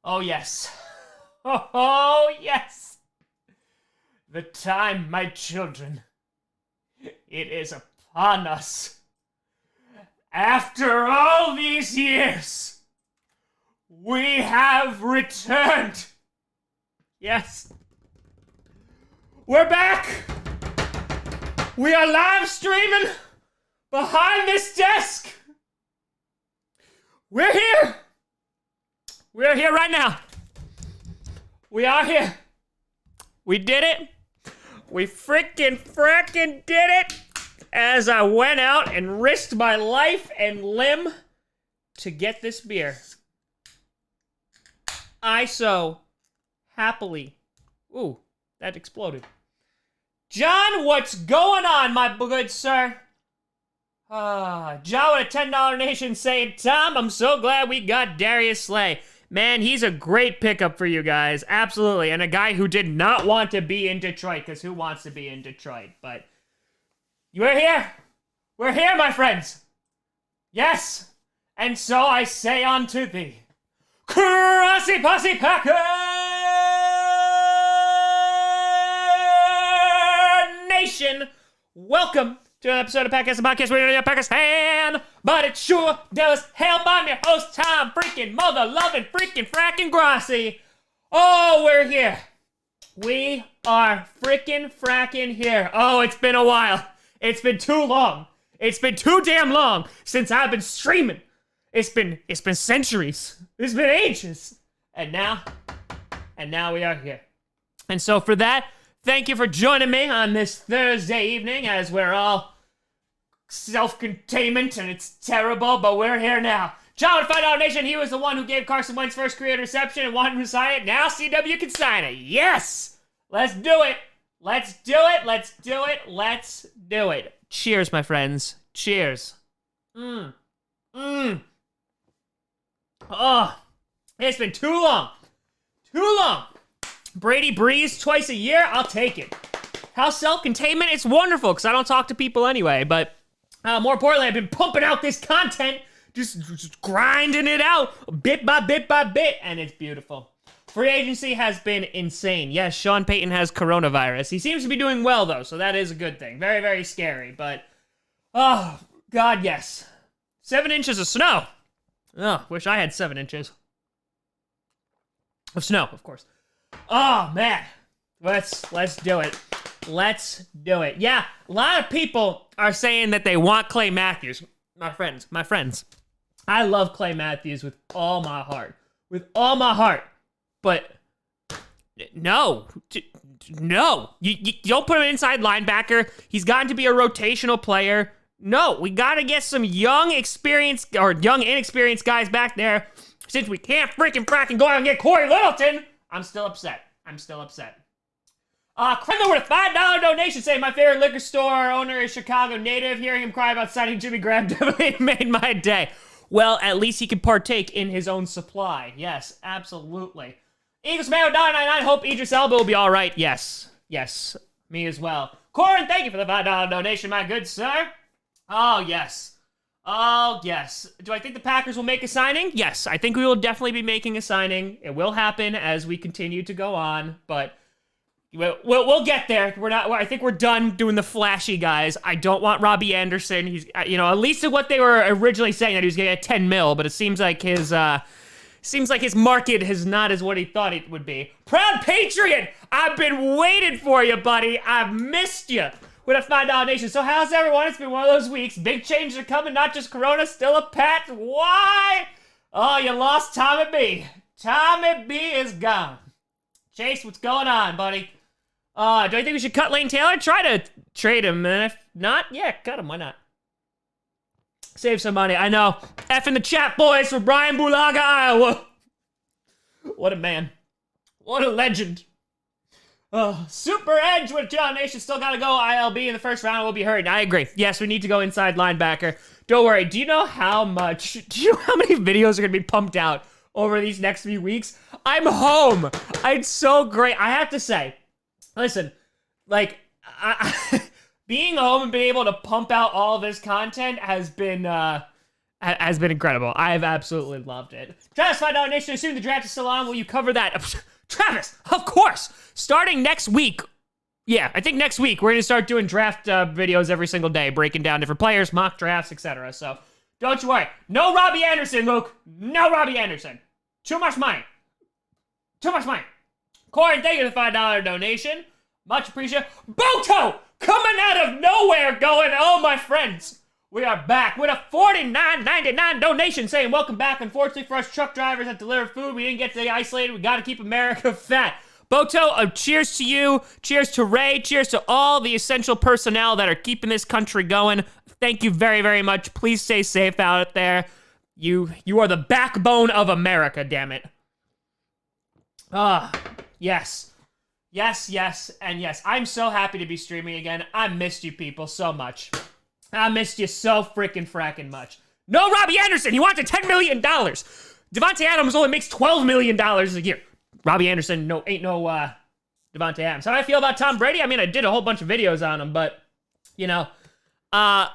Oh, yes. Oh, yes. The time, my children. It is upon us. After all these years, we have returned. Yes. We're back. We are live streaming behind this desk. We're here. We're here right now. We are here. We did it. We frickin' did it. As I went out and risked my life and limb to get this beer. I so happily. Ooh, that exploded. John, what's going on, my good sir? John with a $10 donation saying, Tom, I'm so glad we got Darius Slay. Man, he's a great pickup for you guys. Absolutely. And a guy who did not want to be in Detroit, because who wants to be in Detroit? But we're here. We're here, my friends. Yes. And so I say unto thee, Grossi Posse Packer Nation, welcome to an episode of Packast, the podcast where you're a Packers fan, but it sure does help. I'm your host, Tom freaking mother-loving freaking fracking Grossi. Oh, we're here. We are freaking fracking here. Oh, it's been a while. It's been too long. It's been too damn long since I've been streaming. It's been centuries. It's been ages. And now we are here. And so for that, thank you for joining me on this Thursday evening as we're all self-containment and it's terrible, but we're here now. John with $5 Nation, he was the one who gave Carson Wentz first career interception and wanted him to sign it. Now CW can sign it. Yes! Let's do it. Let's do it. Let's do it. Let's do it. Cheers, my friends. Cheers. Oh, it's been too long. Too long. Brady breeze twice a year, I'll take it. How self-containment? It's wonderful, because I don't talk to people anyway, but more importantly, I've been pumping out this content, just grinding it out, bit by bit by bit, and it's beautiful. Free agency has been insane. Yes, Sean Payton has coronavirus. He seems to be doing well, though, so that is a good thing. Very, very scary, but, oh, God, yes. 7 inches of snow. Oh, wish I had 7 inches of snow, of course. Oh, man. Let's do it. Let's do it. Yeah, a lot of people are saying that they want Clay Matthews. My friends. I love Clay Matthews with all my heart. With all my heart. But no. You don't put him inside linebacker. He's gotten to be a rotational player. No, we got to get some young, inexperienced guys back there. Since we can't freaking go out and get Corey Littleton, I'm still upset. Krendler with a $5 donation saying my favorite liquor store owner is Chicago native. Hearing him cry about signing Jimmy Graham definitely made my day. Well, at least he can partake in his own supply. Yes, absolutely. Eagles Mayo 999. Hope Idris Elba will be all right. Yes, me as well. Corin, thank you for the $5 donation, my good sir. Oh, yes. Do I think the Packers will make a signing? Yes, I think we will definitely be making a signing. It will happen as we continue to go on, but we'll get there. I think we're done doing the flashy guys. I don't want Robbie Anderson. He's, at least what they were originally saying that he was going to get 10 mil, but it seems like his market is not as what he thought it would be. Proud Patriot, I've been waiting for you, buddy. I've missed you. With a $5 donation. So how's everyone? It's been one of those weeks. Big changes are coming, not just Corona, still a pet. Why? Oh, you lost Tommy B. Tommy B is gone. Chase, what's going on, buddy? Do I think we should cut Lane Taylor? Try to trade him, and if not, yeah, cut him. Why not? Save some money. I know. F in the chat, boys, for Brian Bulaga, Iowa. What a man. What a legend. Super Edge with John Nation still gotta go ILB in the first round. We'll be hurting. I agree. Yes, we need to go inside linebacker. Don't worry. Do you know how many videos are gonna be pumped out over these next few weeks? I'm home. It's so great. I have to say, listen, like, being home and being able to pump out all of this content has been has been incredible. I have absolutely loved it. Travis, $5 Nation, assuming the draft is still on, will you cover that? Travis, of course. Starting next week. Yeah, I think next week we're going to start doing draft videos every single day, breaking down different players, mock drafts, etc. So don't you worry. No Robbie Anderson, Luke. No Robbie Anderson. Too much money. Too much money. Corin, thank you for the $5 donation. Much appreciated. Boto coming out of nowhere going, oh, my friends. We are back with a $49.99 donation saying, welcome back. Unfortunately for us truck drivers that deliver food, we didn't get to the isolated. We got to keep America fat. Boto, cheers to you. Cheers to Ray. Cheers to all the essential personnel that are keeping this country going. Thank you very, very much. Please stay safe out there. You are the backbone of America, damn it. Yes. Yes, yes, and yes. I'm so happy to be streaming again. I missed you people so much. I missed you so freaking fracking much. No Robbie Anderson. He wanted $10 million. Devontae Adams only makes $12 million a year. Robbie Anderson ain't no Devontae Adams. How do I feel about Tom Brady? I mean, I did a whole bunch of videos on him, but, you know, I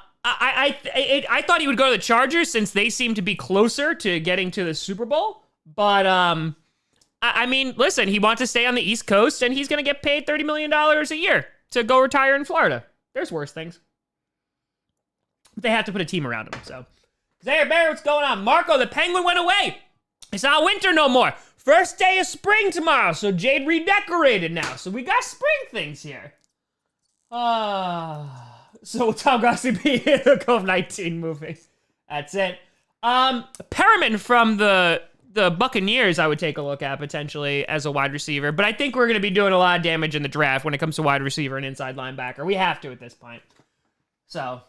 thought he would go to the Chargers since they seem to be closer to getting to the Super Bowl. But, I mean, listen, he wants to stay on the East Coast, and he's going to get paid $30 million a year to go retire in Florida. There's worse things. They have to put a team around him, so. Zaire Bear, what's going on? Marco, the Penguin went away. It's not winter no more. First day of spring tomorrow, so Jade redecorated now. So we got spring things here. So will Tom Grossi be in the COVID-19 movie? That's it. Perriman from the Buccaneers I would take a look at potentially as a wide receiver, but I think we're going to be doing a lot of damage in the draft when it comes to wide receiver and inside linebacker. We have to at this point. So,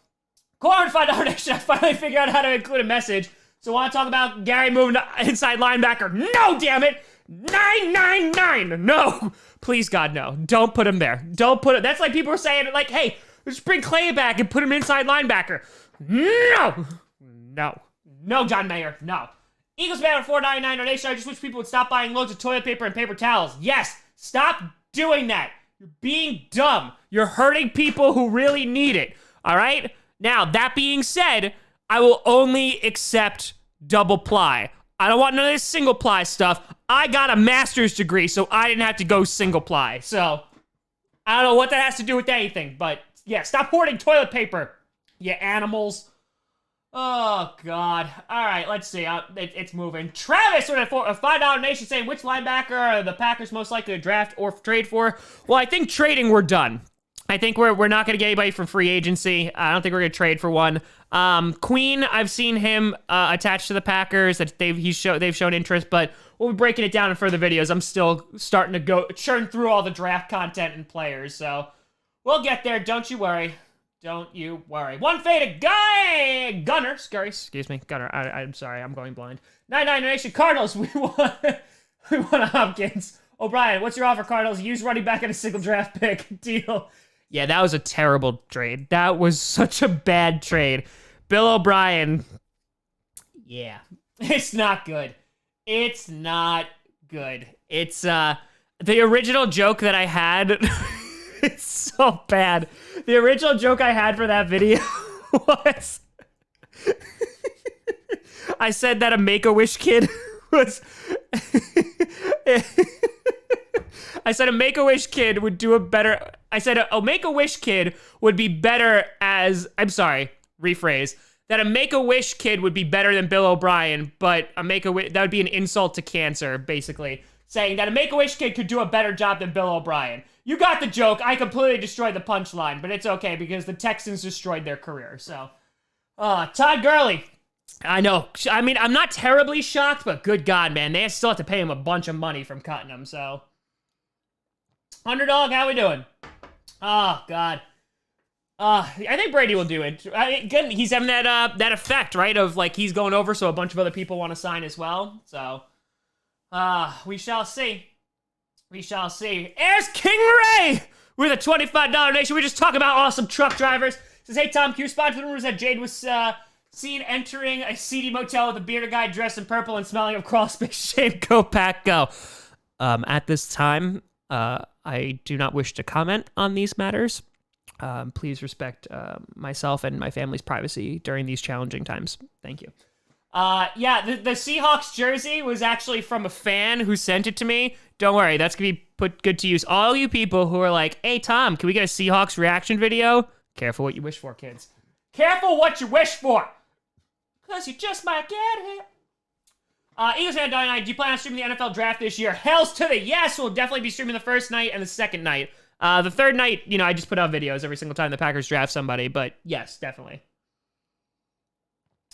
Corn $5 Nation, I finally figured out how to include a message. So want to talk about Gary moving to inside linebacker? No, damn it! 999! No! Please, God, no. Don't put him there. Don't put it. That's like people were saying, like, hey, let's bring Clay back and put him inside linebacker. No! No. No, John Mayer. No. Eagles man with $4.99 donation. I just wish people would stop buying loads of toilet paper and paper towels. Yes, stop doing that. You're being dumb. You're hurting people who really need it. All right? Now, that being said, I will only accept double ply. I don't want none of this single ply stuff. I got a master's degree, so I didn't have to go single ply. So, I don't know what that has to do with anything, but yeah, stop hoarding toilet paper, you animals. Oh, God. All right, let's see. It's moving. Travis with a $5 donation saying, which linebacker are the Packers most likely to draft or trade for? Well, I think trading, we're done. I think we're not going to get anybody from free agency. I don't think we're going to trade for one. Queen, I've seen him attached to the Packers. That they've shown interest, but we'll be breaking it down in further videos. I'm still starting to churn through all the draft content and players, so we'll get there. Don't you worry. Don't you worry. One faded guy, Gunner. Scurry, excuse me, Gunner. I'm sorry, I'm going blind. 99 Nation Cardinals. We want Hopkins. O'Brien, what's your offer, Cardinals? Use running back in a single draft pick. Deal. Yeah, that was a terrible trade. That was such a bad trade. Bill O'Brien. Yeah, it's not good. It's not good. It's the original joke that I had. It's so bad. The original joke I had for that video was I said that a Make-A-Wish kid was I said a Make-A-Wish kid would do a better I said a Make-A-Wish kid would be better as I'm sorry, rephrase. That a Make-A-Wish kid would be better than Bill O'Brien, but that would be an insult to cancer, basically. Saying that a Make-A-Wish kid could do a better job than Bill O'Brien. You got the joke. I completely destroyed the punchline, but it's okay because the Texans destroyed their career, so. Todd Gurley. I know. I mean, I'm not terribly shocked, but good God, man. They still have to pay him a bunch of money from cutting him, so. Underdog, how we doing? Oh, God. I think Brady will do it. Again, he's having that effect, right? Of, like, he's going over, so a bunch of other people want to sign as well, so. We shall see. We shall see. Here's King Ray with a $25 donation. We just talk about awesome truck drivers. Says, hey, Tom, can you respond to the rumors that Jade was seen entering a seedy motel with a bearded guy dressed in purple and smelling of crawl space? Shame, go, Pack, go. At this time, I do not wish to comment on these matters. Please respect myself and my family's privacy during these challenging times. Thank you. Yeah, the Seahawks jersey was actually from a fan who sent it to me. Don't worry, that's gonna be put good to use. All you people who are like, hey, Tom, can we get a Seahawks reaction video? Careful what you wish for, kids. Careful what you wish for, because you just might get it. Eagles fan Dynamite, do you plan on streaming the NFL draft this year? Hells to the yes! We'll definitely be streaming the first night and the second night. The third night, you know, I just put out videos every single time the Packers draft somebody, but yes, definitely.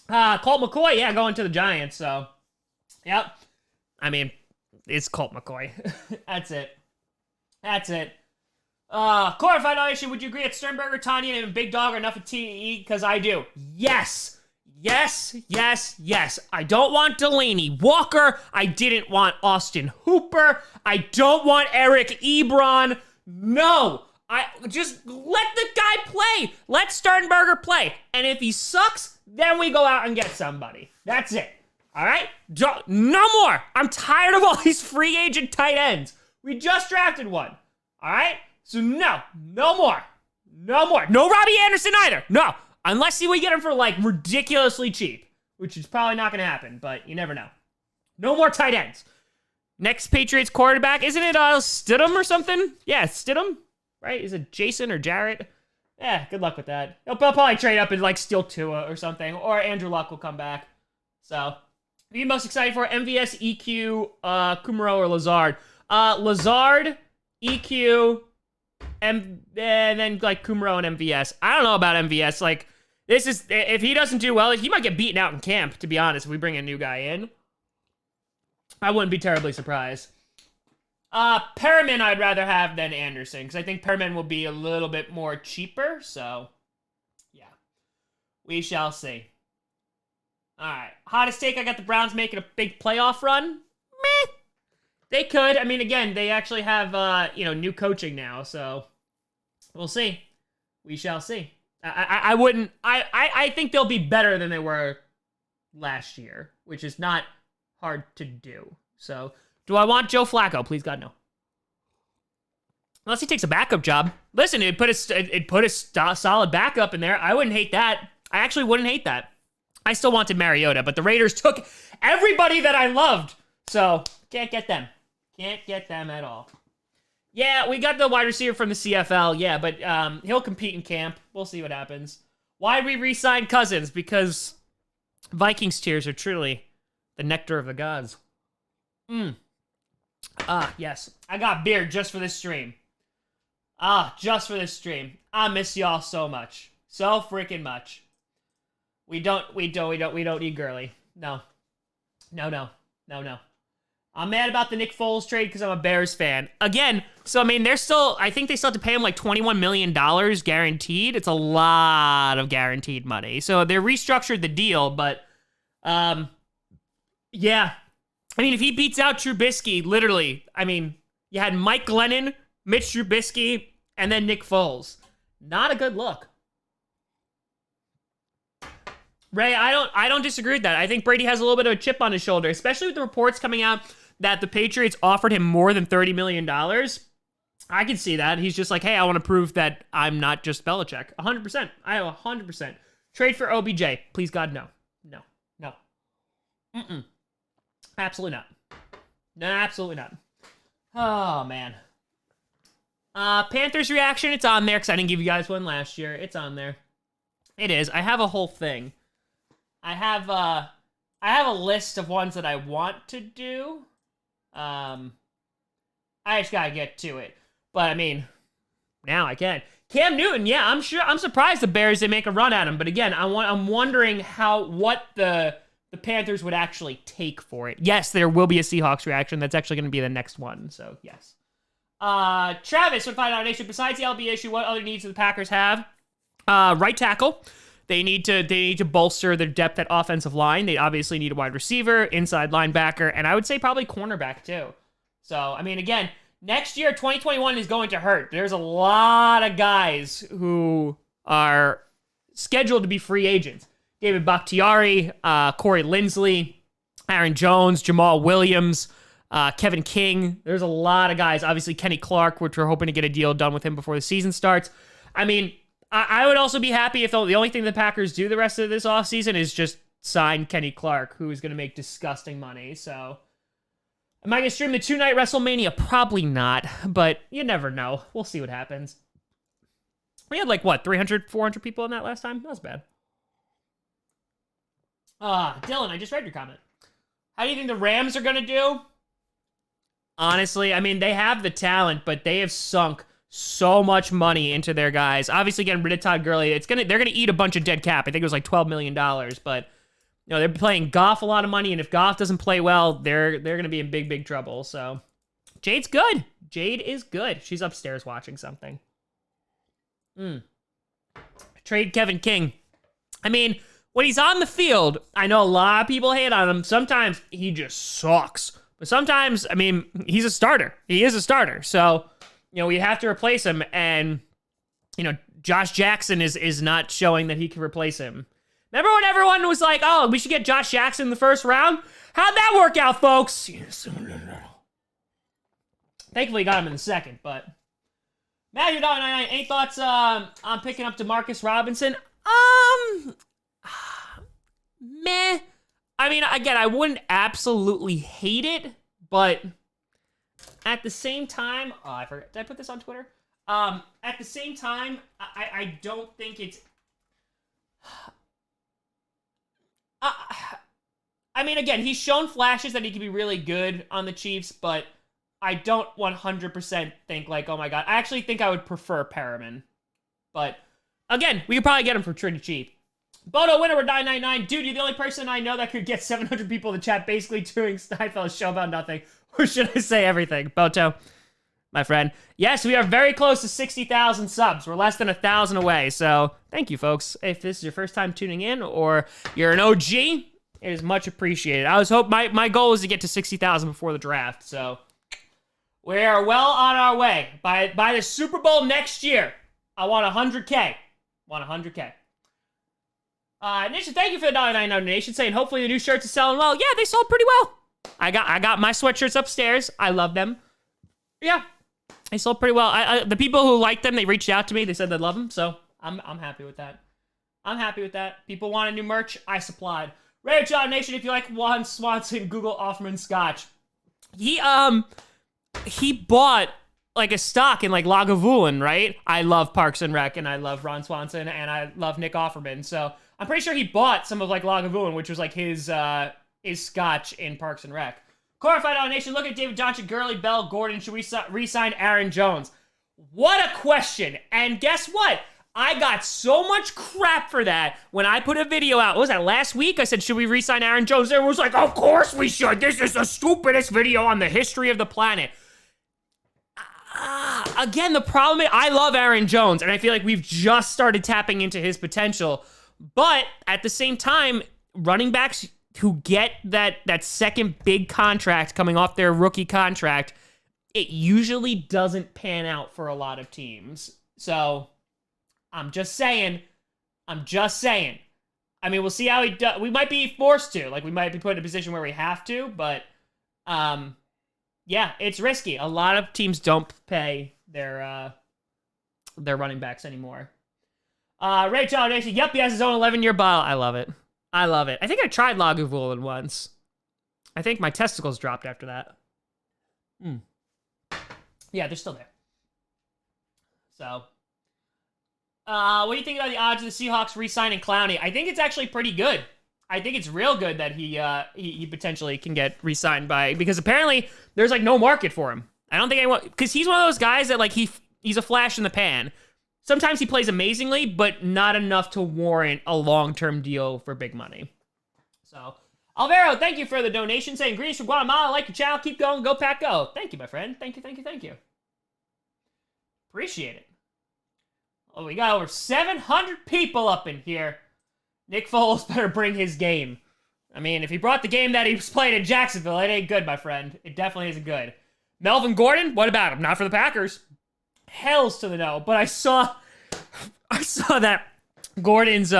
Colt McCoy, yeah, going to the Giants, so. Yep. I mean, it's Colt McCoy. That's it. That's it. Core Foundation, would you agree that Sternberger, Tanya, and Big Dog are enough of TE? Because I do. Yes. Yes, yes, yes. I don't want Delaney Walker. I didn't want Austin Hooper. I don't want Eric Ebron. No. I just let the guy play. Let Sternberger play. And if he sucks, then we go out and get somebody. That's it. All right? No more. I'm tired of all these free agent tight ends. We just drafted one. All right? So no more. No more. No Robbie Anderson either. No. Unless we get him for, like, ridiculously cheap, which is probably not going to happen, but you never know. No more tight ends. Next Patriots quarterback, isn't it Stidham or something? Yeah, Stidham, right? Is it Jason or Jarrett? Yeah, good luck with that. He'll probably trade up and, like, steal Tua or something, or Andrew Luck will come back. So, are you most excited for MVS, EQ, Kumaro, or Lazard? Lazard, EQ, and then, like, Kumaro and MVS. I don't know about MVS, like... This is, if he doesn't do well, he might get beaten out in camp, to be honest, if we bring a new guy in. I wouldn't be terribly surprised. Perriman I'd rather have than Anderson, because I think Perriman will be a little bit more cheaper, so, yeah. We shall see. Alright, hottest take, I got the Browns making a big playoff run. Meh. They could, I mean, again, they actually have, new coaching now, so, we'll see. We shall see. I think they'll be better than they were last year, which is not hard to do. So, do I want Joe Flacco? Please, God, no. Unless he takes a backup job. Listen, it'd put a solid backup in there. I wouldn't hate that. I actually wouldn't hate that. I still wanted Mariota, but the Raiders took everybody that I loved. So, can't get them. Can't get them at all. Yeah, we got the wide receiver from the CFL, yeah, but he'll compete in camp. We'll see what happens. Why'd we re-sign Cousins? Because Vikings tears are truly the nectar of the gods. Yes. I got beer just for this stream. Just for this stream. I miss y'all so much. So freaking much. We don't need Gurley. No. I'm mad about the Nick Foles trade because I'm a Bears fan. Again, so, I mean, I think they still have to pay him like $21 million guaranteed. It's a lot of guaranteed money. So they restructured the deal, but, yeah. I mean, if he beats out Trubisky, literally, I mean, you had Mike Glennon, Mitch Trubisky, and then Nick Foles. Not a good look. Ray, I don't disagree with that. I think Brady has a little bit of a chip on his shoulder, especially with the reports coming out that the Patriots offered him more than $30 million. I can see that. He's just like, hey, I want to prove that I'm not just Belichick. 100%. I have 100%. Trade for OBJ. Please, God, no. No. Absolutely not. No, absolutely not. Oh, man. Panthers reaction, it's on there because I didn't give you guys one last year. It's on there. It is. I have a whole thing. I have a list of ones that I want to do. I just gotta get to it. But I mean, now I can. Cam Newton, yeah, I'm surprised the Bears didn't make a run at him. But again, I'm wondering what the Panthers would actually take for it. Yes, there will be a Seahawks reaction. That's actually going to be the next one. So yes. Travis would find out nation. Besides the LB issue, what other needs do the Packers have? Right tackle. They need to bolster their depth at offensive line. They obviously need a wide receiver, inside linebacker, and I would say probably cornerback too. So, I mean, again, next year, 2021 is going to hurt. There's a lot of guys who are scheduled to be free agents. David Bakhtiari, Corey Linsley, Aaron Jones, Jamal Williams, Kevin King. There's a lot of guys. Obviously, Kenny Clark, which we're hoping to get a deal done with him before the season starts. I mean, I would also be happy if the only thing the Packers do the rest of this offseason is just sign Kenny Clark, who is going to make disgusting money. So, am I going to stream the 2-night WrestleMania? Probably not, but you never know. We'll see what happens. We had like, what, 300, 400 people in that last time? That was bad. Dylan, I just read your comment. How do you think the Rams are going to do? Honestly, I mean, they have the talent, but they have sunk so much money into their guys. Obviously, getting rid of Todd Gurley, they're gonna eat a bunch of dead cap. I think it was like $12 million, but you know, they're playing Goff a lot of money, and if Goff doesn't play well, they're gonna be in big, big trouble. So Jade's good. Jade is good. She's upstairs watching something. Trade Kevin King. I mean, when he's on the field, I know a lot of people hate on him. Sometimes he just sucks. But sometimes, I mean, he's a starter. He is a starter. So, you know, we have to replace him. And, you know, Josh Jackson is not showing that he can replace him. Remember when everyone was like, oh, we should get Josh Jackson in the first round? How'd that work out, folks? Thankfully, got him in the second, but... Matthew $1.99, any thoughts on picking up DeMarcus Robinson? Meh. I mean, again, I wouldn't absolutely hate it, but at the same time, oh, I forgot. Did I put this on Twitter? At the same time, I don't think it's. I mean, again, he's shown flashes that he can be really good on the Chiefs, but I don't 100% think like, oh my god. I actually think I would prefer Perriman, but again, we could probably get him for pretty cheap. Bodo Winner with $9.99. Dude, you're the only person I know that could get 700 people in the chat basically doing Steinfeld's show about nothing. Or should I say everything? Boto, my friend. Yes, we are very close to 60,000 subs. We're less than 1,000 away. So thank you, folks. If this is your first time tuning in or you're an OG, it is much appreciated. I was my goal is to get to 60,000 before the draft. So we are well on our way. By the Super Bowl next year, I want 100K. Nisha, thank you for the $1.99 donation, saying hopefully the new shirts are selling well. Yeah, they sold pretty well. I got my sweatshirts upstairs. I love them. Yeah, they sold pretty well. The people who liked them, they reached out to me. They said they love them, so I'm happy with that. People wanted new merch. I supplied. Radio John Nation, if you like Juan Swanson, Google Offerman Scotch. He bought like a stock in like Lagavulin, right? I love Parks and Rec, and I love Ron Swanson, and I love Nick Offerman, so I'm pretty sure he bought some of like Lagavulin, which was like his scotch in Parks and Rec. Glorified Nation, look at David Johnson, Gurley, Bell, Gordon. Should we re-sign Aaron Jones? What a question. And guess what? I got so much crap for that when I put a video out. What was that, last week? I said, should we re-sign Aaron Jones? Everyone was like, of course we should. This is the stupidest video on the history of the planet. Again, the problem is I love Aaron Jones, and I feel like we've just started tapping into his potential. But at the same time, running backs who get that second big contract coming off their rookie contract, it usually doesn't pan out for a lot of teams. So I'm just saying. I mean, we'll see how he does. We might be forced to. Like, we might be put in a position where we have to, but yeah, it's risky. A lot of teams don't pay their running backs anymore. Ray Charles Nation, yep, he has his own 11-year bottle. I love it. I think I tried Lagavulin once. I think my testicles dropped after that. Yeah, they're still there. So, what do you think about the odds of the Seahawks re-signing Clowney? I think it's actually pretty good. I think it's real good that he potentially can get re-signed because apparently there's like no market for him. I don't think anyone, because he's one of those guys that like he's a flash in the pan. Sometimes he plays amazingly, but not enough to warrant a long-term deal for big money. So, Alvaro, thank you for the donation. Saying greetings from Guatemala. Like your channel. Keep going. Go Pack Go. Thank you, my friend. Thank you. Appreciate it. Oh, we got over 700 people up in here. Nick Foles better bring his game. I mean, if he brought the game that he was playing in Jacksonville, it ain't good, my friend. It definitely isn't good. Melvin Gordon? What about him? Not for the Packers. Hells to the no. But I saw that Gordon's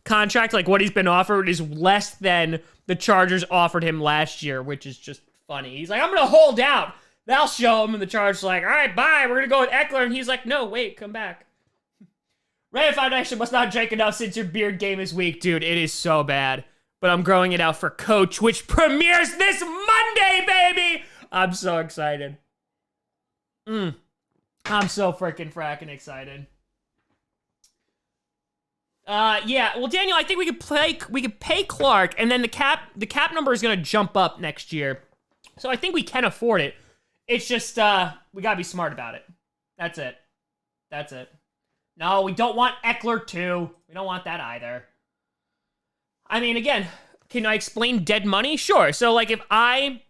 contract, like what he's been offered, is less than the Chargers offered him last year, which is just funny. He's like, I'm going to hold out. They'll show him, and the Chargers are like, all right, bye. We're going to go with Eckler. And he's like, no, wait, come back. Ray Foundation must not drink enough since your beard game is weak. Dude, it is so bad. but I'm growing it out for Coach, which premieres this Monday, baby! I'm so excited. I'm so freaking fracking excited. Yeah, well, Daniel, I think we could pay Clark, and then the cap number is gonna jump up next year. So I think we can afford it. It's just, we gotta be smart about it. That's it. That's it. No, we don't want Eckler too. We don't want that either. I mean, again, can I explain dead money? Sure. So, like, if I,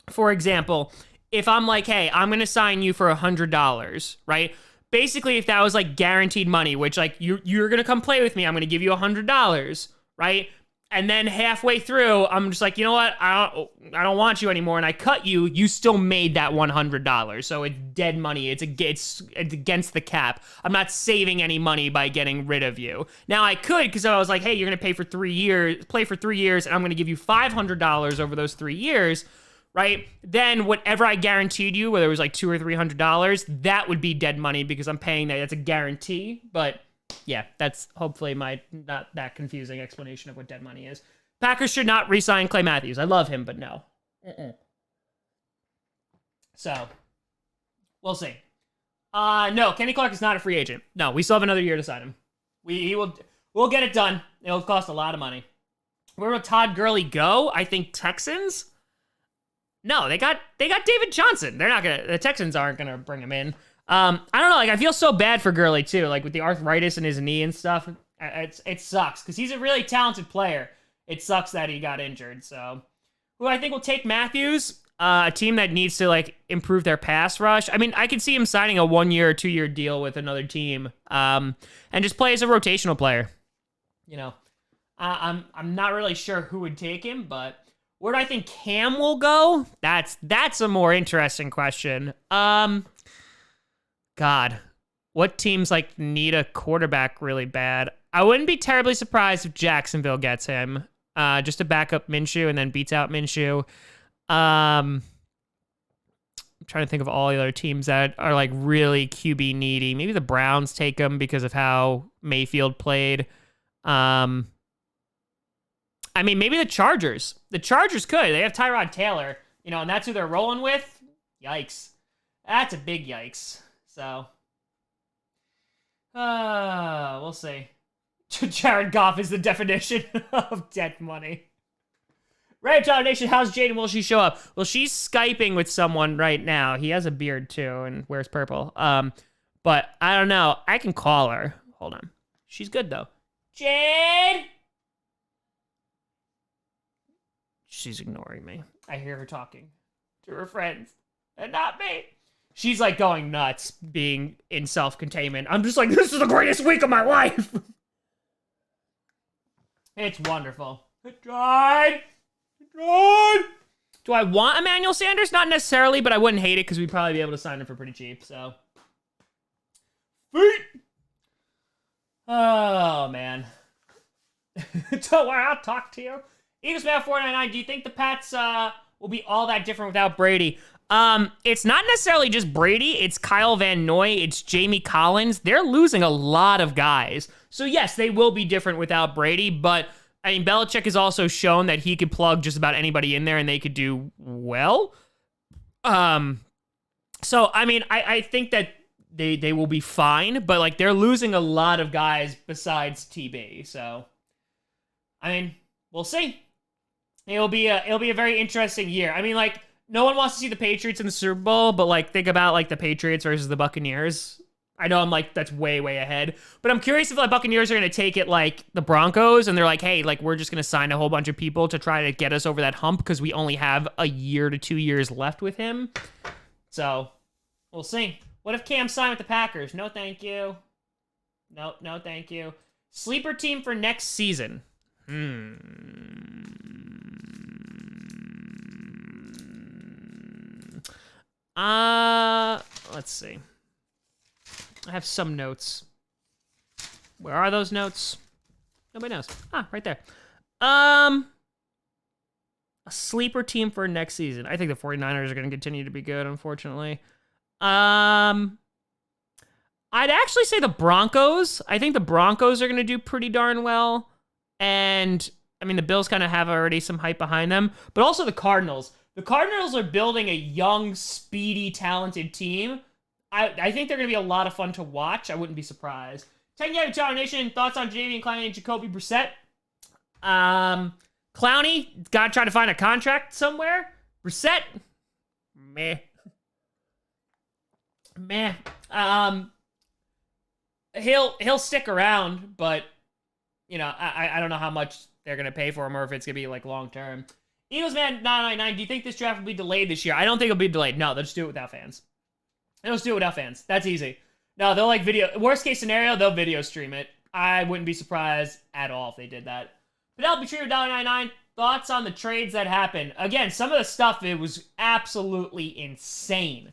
for example, if I'm like, hey, I'm gonna sign you for $100, right? Basically, if that was like guaranteed money, which like you're gonna come play with me, I'm gonna give you $100, right? And then halfway through, I'm just like, you know what? I don't want you anymore, and I cut you. You still made that $100, so it's dead money. It's against the cap. I'm not saving any money by getting rid of you. Now I could, because I was like, hey, you're gonna play for 3 years, and I'm gonna give you $500 over those 3 years. Right? Then whatever I guaranteed you, whether it was like $200 or $300, that would be dead money because I'm paying that. That's a guarantee. But yeah, that's hopefully my not that confusing explanation of what dead money is. Packers should not re-sign Clay Matthews. I love him, but no. So we'll see. No, Kenny Clark is not a free agent. No, we still have another year to sign him. We'll get it done. It'll cost a lot of money. Where will Todd Gurley go? I think Texans. No, they got David Johnson. The Texans aren't gonna bring him in. I don't know, like I feel so bad for Gurley too, like with the arthritis in his knee and stuff. It sucks because he's a really talented player. It sucks that he got injured. So, who I think will take Matthews, a team that needs to like improve their pass rush. I mean, I could see him signing a 1-year or 2-year deal with another team, and just play as a rotational player. You know, I'm not really sure who would take him, but. Where do I think Cam will go? That's a more interesting question. God, what teams like need a quarterback really bad? I wouldn't be terribly surprised if Jacksonville gets him, just to back up Minshew and then beats out Minshew. I'm trying to think of all the other teams that are like really QB needy. Maybe the Browns take him because of how Mayfield played. I mean, maybe the Chargers. The Chargers could. They have Tyrod Taylor, you know, and that's who they're rolling with. Yikes. That's a big yikes. So, we'll see. Jared Goff is the definition of dead money. Right, John Nation, how's Jaden? Will she show up? Well, she's Skyping with someone right now. He has a beard, too, and wears purple. But I don't know. I can call her. Hold on. She's good, though. Jade! She's ignoring me. I hear her talking to her friends and not me. She's like going nuts being in self-containment. I'm just like, this is the greatest week of my life. It's wonderful. It died. It died. Do I want Emmanuel Sanders? Not necessarily, but I wouldn't hate it because we'd probably be able to sign him for pretty cheap. So, feet. Oh, man. Don't worry, I'll talk to you. Eagles Mail 499, do you think the Pats will be all that different without Brady? It's not necessarily just Brady. It's Kyle Van Noy. It's Jamie Collins. They're losing a lot of guys. So, yes, they will be different without Brady. But, I mean, Belichick has also shown that he could plug just about anybody in there and they could do well. So, I mean, I think that they will be fine. But, like, they're losing a lot of guys besides TB. So, I mean, we'll see. It'll be a very interesting year. I mean, like, no one wants to see the Patriots in the Super Bowl, but, like, think about, like, the Patriots versus the Buccaneers. I know I'm, like, that's way, way ahead. But I'm curious if, like, Buccaneers are going to take it like the Broncos, and they're like, hey, like, we're just going to sign a whole bunch of people to try to get us over that hump because we only have a year to 2 years left with him. So, we'll see. What if Cam signed with the Packers? No, thank you. No, thank you. Sleeper team for next season. Let's see. I have some notes. Where are those notes? Nobody knows. Right there. A sleeper team for next season. I think the 49ers are going to continue to be good, unfortunately. I'd actually say the Broncos. I think the Broncos are going to do pretty darn well. And I mean, the Bills kind of have already some hype behind them, but also the Cardinals. The Cardinals are building a young, speedy, talented team. I think they're going to be a lot of fun to watch. I wouldn't be surprised. 10-game Tower Nation, thoughts on Jadeveon Clowney and Jacoby Brissett? Clowney, got to try to find a contract somewhere. Brissett, meh. He'll stick around, but, you know, I don't know how much they're going to pay for him or if it's going to be, like, long-term. Eagles Man 999, do you think this draft will be delayed this year? I don't think it'll be delayed. No, they'll just do it without fans. They'll just do it without fans. That's easy. No, they'll like video. Worst case scenario, they'll video stream it. I wouldn't be surprised at all if they did that. Penelope Tree $1.99. Thoughts on the trades that happened? Again, some of the stuff, it was absolutely insane.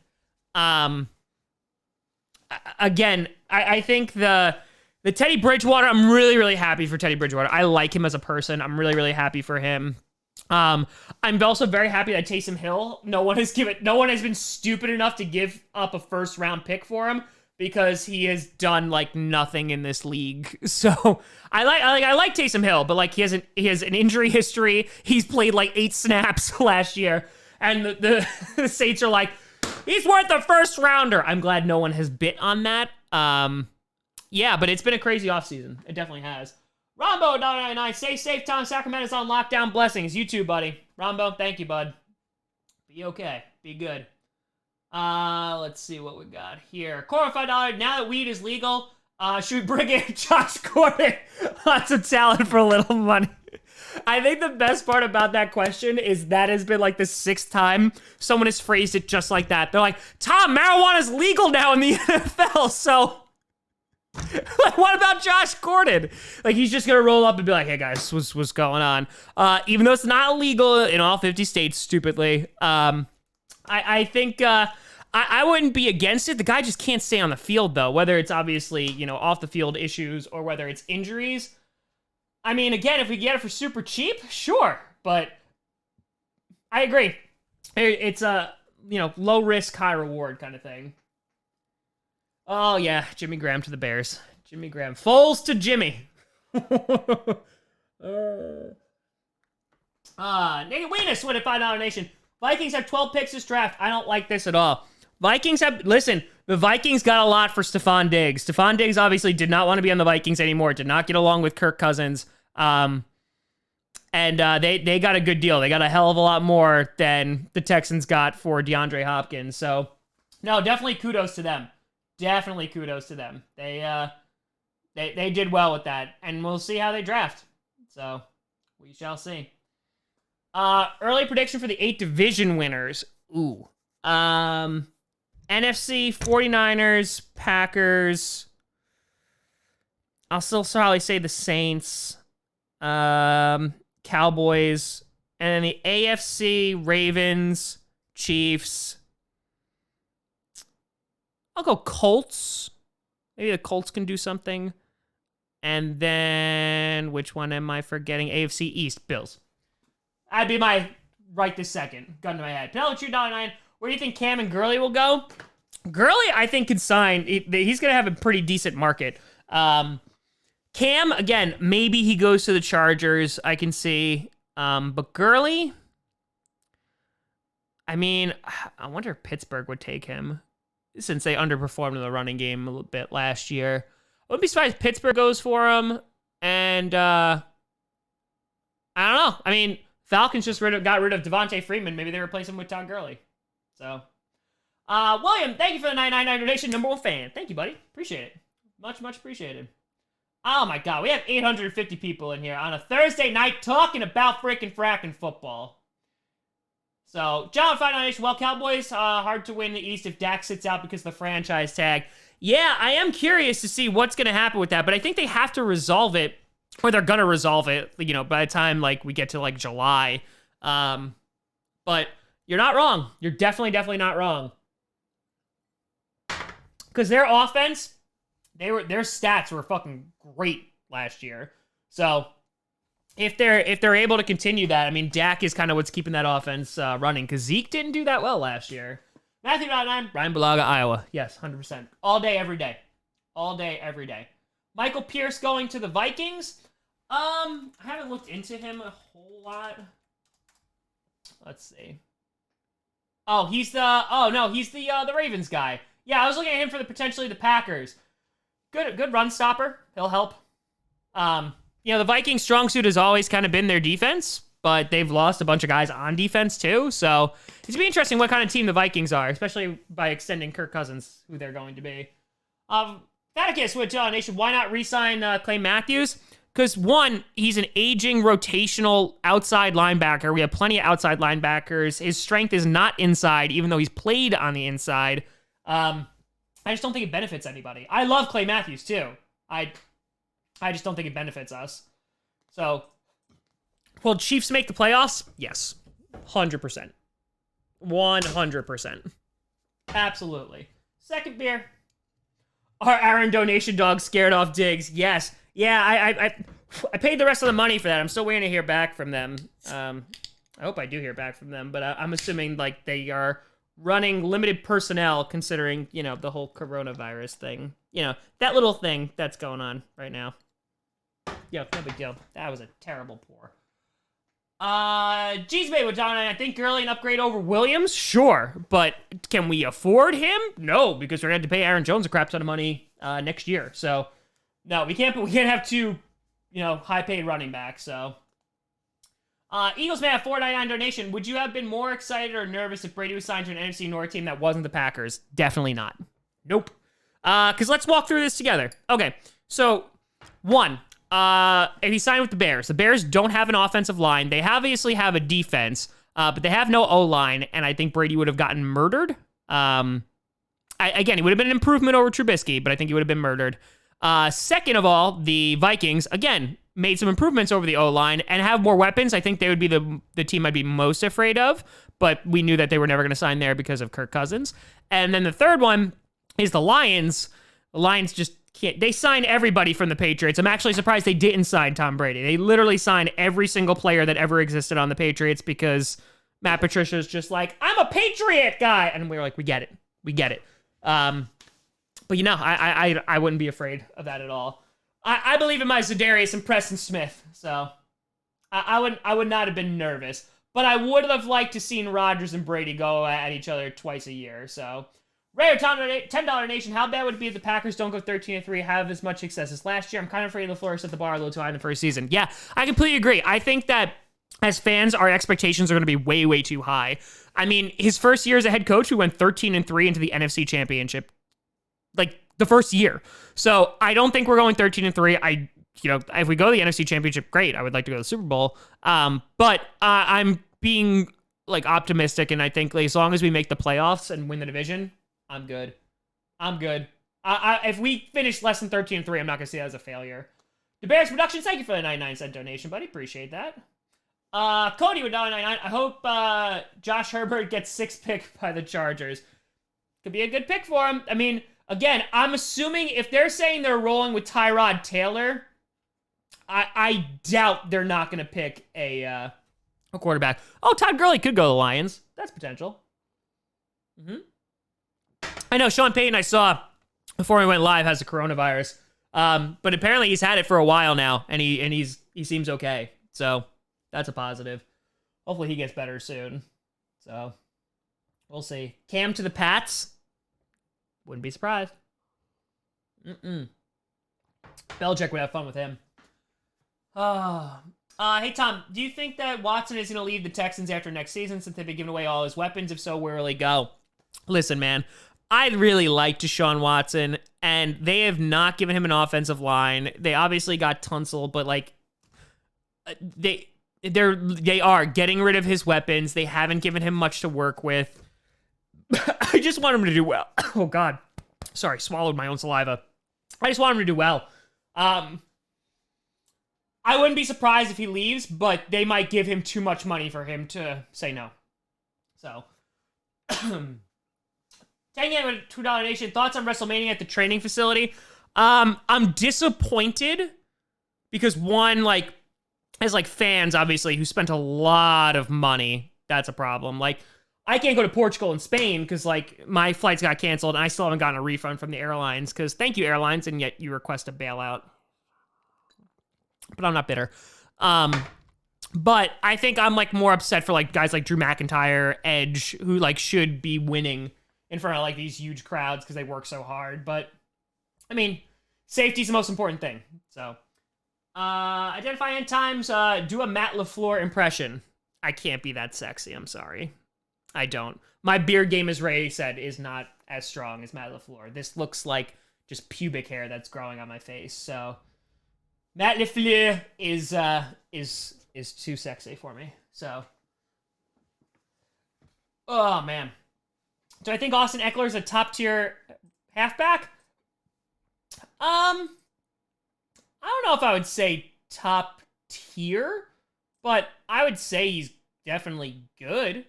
Again, I think the Teddy Bridgewater, I'm really, really happy for Teddy Bridgewater. I like him as a person. I'm really, really happy for him. I'm also very happy that Taysom Hill, no one has been stupid enough to give up a first round pick for him because he has done like nothing in this league. So I like Taysom Hill, but like he has an injury history. He's played like 8 snaps last year, and the Saints are like, he's worth a first rounder. I'm glad no one has bit on that. Yeah, but it's been a crazy offseason. It definitely has. Rombo, $1.99. Stay safe, Tom. Sacramento's on lockdown. Blessings. You too, buddy. Rombo, thank you, bud. Be okay. Be good. Let's see what we got here. Cora, $5. Now that weed is legal, should we bring in Josh Gordon? Lots of talent for a little money. I think the best part about that question is that has been like the 6th time someone has phrased it just like that. They're like, Tom, marijuana's legal now in the NFL, so... Like, what about Josh Gordon? Like, he's just gonna roll up and be like, hey guys, what's going on? Even though it's not illegal in all 50 states, stupidly. I think I wouldn't be against it. The guy just can't stay on the field, though, whether it's obviously, you know, off the field issues or whether it's injuries. I mean, again, if we get it for super cheap, sure, but I agree. It's a, you know, low risk, high reward kind of thing. Oh, yeah, Jimmy Graham to the Bears. Jimmy Graham. Foles to Jimmy. Naked Weenus win a $5 nation. Vikings have 12 picks this draft. I don't like this at all. Listen, the Vikings got a lot for Stephon Diggs. Stephon Diggs obviously did not want to be on the Vikings anymore, did not get along with Kirk Cousins. And they got a good deal. They got a hell of a lot more than the Texans got for DeAndre Hopkins. So, no, definitely kudos to them. Definitely kudos to them. They did well with that, and we'll see how they draft. So we shall see. Early prediction for the 8 division winners. Ooh. NFC, 49ers, Packers. I'll still probably say the Saints, Cowboys, and then the AFC, Ravens, Chiefs. I'll go Colts. Maybe the Colts can do something. And then, which one am I forgetting? AFC East, Bills. That'd be my right this second. Gun to my head. Penelope $9. Where do you think Cam and Gurley will go? Gurley, I think, can sign. He's going to have a pretty decent market. Cam, again, maybe he goes to the Chargers. I can see. But Gurley, I mean, I wonder if Pittsburgh would take him, since they underperformed in the running game a little bit last year. I wouldn't be surprised if Pittsburgh goes for him. And I don't know. I mean, Falcons just got rid of Devontae Freeman. Maybe they replace him with Todd Gurley. So, William, thank you for the 999 donation. Number 1 fan. Thank you, buddy. Appreciate it. Much, much appreciated. Oh my God, we have 850 people in here on a Thursday night talking about freaking fracking football. So, John, 598, well, Cowboys, hard to win the East if Dak sits out because of the franchise tag. Yeah, I am curious to see what's going to happen with that, but I think they have to resolve it, or they're going to resolve it, you know, by the time, like, we get to, like, July. But you're not wrong. You're definitely not wrong. Because their offense, their stats were fucking great last year. So, if they're able to continue that, I mean, Dak is kind of what's keeping that offense running, because Zeke didn't do that well last year. Matthew 9, Ryan Balaga, Iowa. Yes, 100%. All day, every day. All day, every day. Michael Pierce going to the Vikings. I haven't looked into him a whole lot. Let's see. Oh, he's the Ravens guy. Yeah, I was looking at him for potentially the Packers. Good run stopper. He'll help. The Vikings' strong suit has always kind of been their defense, but they've lost a bunch of guys on defense too. So it's gonna be interesting what kind of team the Vikings are, especially by extending Kirk Cousins, who they're going to be. Packast with Nation. Why not re-sign Clay Matthews? Because one, he's an aging rotational outside linebacker. We have plenty of outside linebackers. His strength is not inside, even though he's played on the inside. I just don't think it benefits anybody. I love Clay Matthews too. I just don't think it benefits us. So, will Chiefs make the playoffs? Yes. 100%. 100%. Absolutely. Second beer. Are Aaron donation dogs scared off Diggs? Yes. Yeah, I paid the rest of the money for that. I'm still waiting to hear back from them. I hope I do hear back from them, but I'm assuming like they are running limited personnel considering, the whole coronavirus thing. That little thing that's going on right now. Yeah, no big deal. That was a terrible pour. G's made with John, I think Gurley an upgrade over Williams? Sure, but can we afford him? No, because we're going to have to pay Aaron Jones a crap ton of money next year. So, no, we can't have two, high-paid running backs, so. Eagles may have $4.99 donation. Would you have been more excited or nervous if Brady was signed to an NFC North team that wasn't the Packers? Definitely not. Nope. Because let's walk through this together. Okay, so, one, if he signed with the Bears don't have an offensive line. They obviously have a defense, but they have no O-line, and I think Brady would have gotten murdered. Again, he would have been an improvement over Trubisky, but I think he would have been murdered. Second of all, the Vikings, again, made some improvements over the O-line and have more weapons. I think they would be the team I'd be most afraid of, but we knew that they were never going to sign there because of Kirk Cousins. And then the third one is the Lions. The Lions just can't. They sign everybody from the Patriots. I'm actually surprised they didn't sign Tom Brady. They literally signed every single player that ever existed on the Patriots because Matt Patricia's just like, I'm a Patriot guy. And we were like, we get it. But I wouldn't be afraid of that at all. I believe in my Za'Darius and Preston Smith, so I would not have been nervous. But I would have liked to seen Rodgers and Brady go at each other twice a year. So, Ray $10 Nation, how bad would it be if the Packers don't go 13-3, have as much success as last year? I'm kind of afraid LaFleur set the bar a little too high in the first season. Yeah, I completely agree. I think that as fans, our expectations are going to be way, way too high. I mean, his first year as a head coach, we went 13-3 into the NFC Championship. Like, the first year. So, I don't think we're going 13-3. If we go to the NFC Championship, great. I would like to go to the Super Bowl. But I'm being, optimistic, and I think as long as we make the playoffs and win the division, I'm good. If we finish less than 13-3, I'm not going to see that as a failure. The Bears Productions, thank you for the 99-cent donation, buddy. Appreciate that. Cody with $1.99. I hope Josh Herbert gets 6th pick by the Chargers. Could be a good pick for him. I mean, again, I'm assuming if they're saying they're rolling with Tyrod Taylor, I doubt they're not going to pick a quarterback. Oh, Todd Gurley could go to the Lions. That's potential. I know Sean Payton I saw before we went live has the coronavirus, but apparently he's had it for a while now, and he seems okay. So that's a positive. Hopefully he gets better soon. So we'll see. Cam to the Pats. Wouldn't be surprised. Belichick would have fun with him. Hey, Tom, do you think that Watson is going to leave the Texans after next season since they've been giving away all his weapons? If so, where will he go? Listen, man, I'd really like Deshaun Watson, and they have not given him an offensive line. They obviously got Tunsil, but, they are getting rid of his weapons. They haven't given him much to work with. I just want him to do well. Oh, God. Sorry, swallowed my own saliva. I just want him to do well. I wouldn't be surprised if he leaves, but they might give him too much money for him to say no. So, dang it, with $2 Nation. Thoughts on WrestleMania at the training facility? I'm disappointed because one, as fans, obviously, who spent a lot of money, that's a problem. I can't go to Portugal and Spain because, my flights got canceled and I still haven't gotten a refund from the airlines because thank you, airlines, and yet you request a bailout. but I'm not bitter. But I think I'm like more upset for like guys like Drew McIntyre, Edge, who like should be winning in front of like these huge crowds because they work so hard. But I mean, safety's the most important thing. So identify end times. Do a Matt LaFleur impression. I can't be that sexy. I'm sorry. I don't. My beard game, as Ray said, is not as strong as Matt LaFleur. This looks like just pubic hair that's growing on my face. So Matt LaFleur is too sexy for me. So, oh man, do I think Austin Eckler is a top tier halfback? I don't know if I would say top tier, but I would say he's definitely good.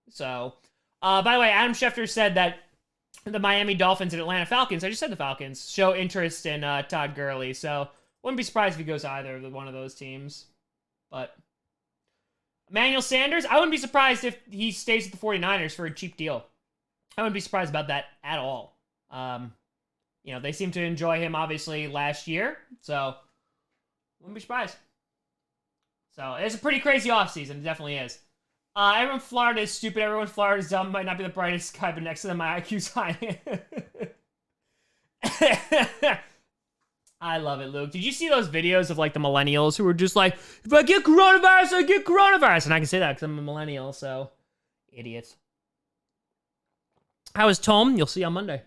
So, by the way, Adam Schefter said that the Miami Dolphins and Atlanta Falcons, I just said the Falcons, show interest in Todd Gurley. So, wouldn't be surprised if he goes to either of one of those teams. But Emmanuel Sanders, I wouldn't be surprised if he stays with the 49ers for a cheap deal. I wouldn't be surprised about that at all. You know, they seem to enjoy him, obviously, last year. So, wouldn't be surprised. So, it's a pretty crazy offseason. It definitely is. Everyone in Florida is stupid. Everyone in Florida is dumb. Might not be the brightest guy, but next to them, my IQ's high. I love it, Luke. Did you see those videos of, like, the millennials who were just like, if I get coronavirus, I get coronavirus? And I can say that because I'm a millennial, so idiots. How is Tom? You'll see on Monday.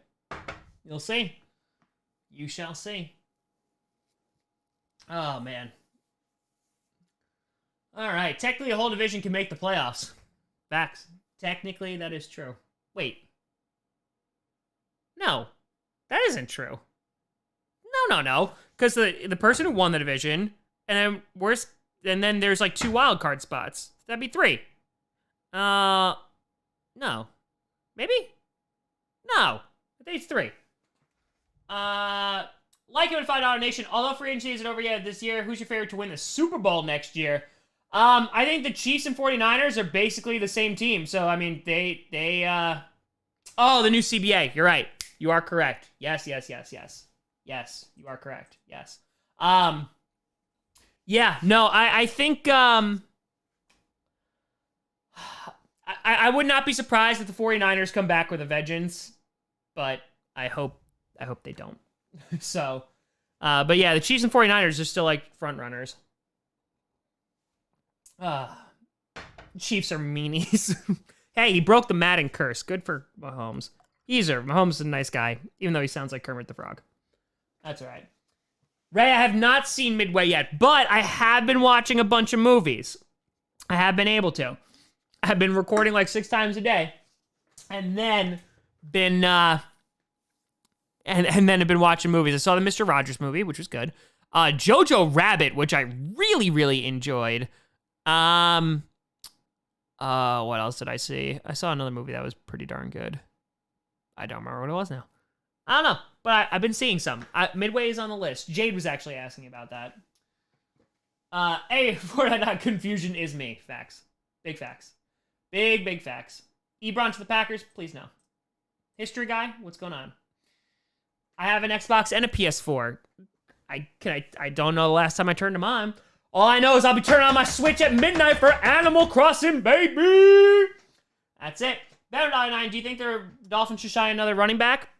You'll see. You shall see. Oh, man. All right. Technically, a whole division can make the playoffs. Facts. Technically, that is true. Wait. No. That isn't true. No. Because the person who won the division, and then there's like 2 wild card spots. That'd be 3. No. Maybe? No. I think it's 3. Like it with $5 Nation, although free agency isn't over yet this year, who's your favorite to win the Super Bowl next year? I think the Chiefs and 49ers are basically the same team. So, I mean, oh, the new CBA. You're right. You are correct. Yes. Yes, you are correct. Yes. Yeah, no, I think, I would not be surprised if the 49ers come back with a vengeance, but I hope they don't. So, but yeah, the Chiefs and 49ers are still like front runners. Chiefs are meanies. Hey, he broke the Madden curse. Good for Mahomes. Mahomes is a nice guy, even though he sounds like Kermit the Frog. That's all right. Ray, I have not seen Midway yet, but I have been watching a bunch of movies. I have been able to. I've been recording like 6 times a day, and then been and then have been watching movies. I saw the Mr. Rogers movie, which was good. Jojo Rabbit, which I really enjoyed. What else did I see? I saw another movie that was pretty darn good. I don't remember what it was now. I don't know, but I've been seeing some. Midway is on the list. Jade was actually asking about that. For that confusion is me. Facts. Big facts. Big facts. Ebron to the Packers? Please no. History guy? What's going on? I have an Xbox and a PS4. I don't know the last time I turned them on. All I know is I'll be turning on my Switch at midnight for Animal Crossing, baby! That's it. Better.9, do you think the Dolphins should shy another running back?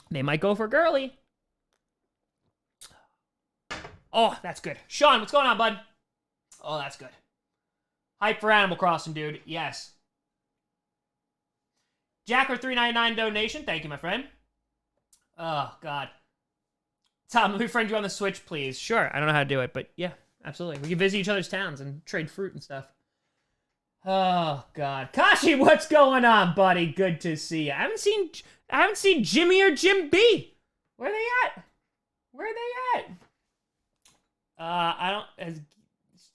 They might go for Gurley. Oh, that's good. Sean, what's going on, bud? Oh, that's good. Hype for Animal Crossing, dude. Yes. Jacker 399 donation. Thank you, my friend. Oh, God. Tom, let me friend you on the Switch, please. Sure, I don't know how to do it, but yeah, absolutely. We can visit each other's towns and trade fruit and stuff. Oh, God. Kashi, what's going on, buddy? Good to see you. I haven't seen Jimmy or Jim B. Where are they at? Has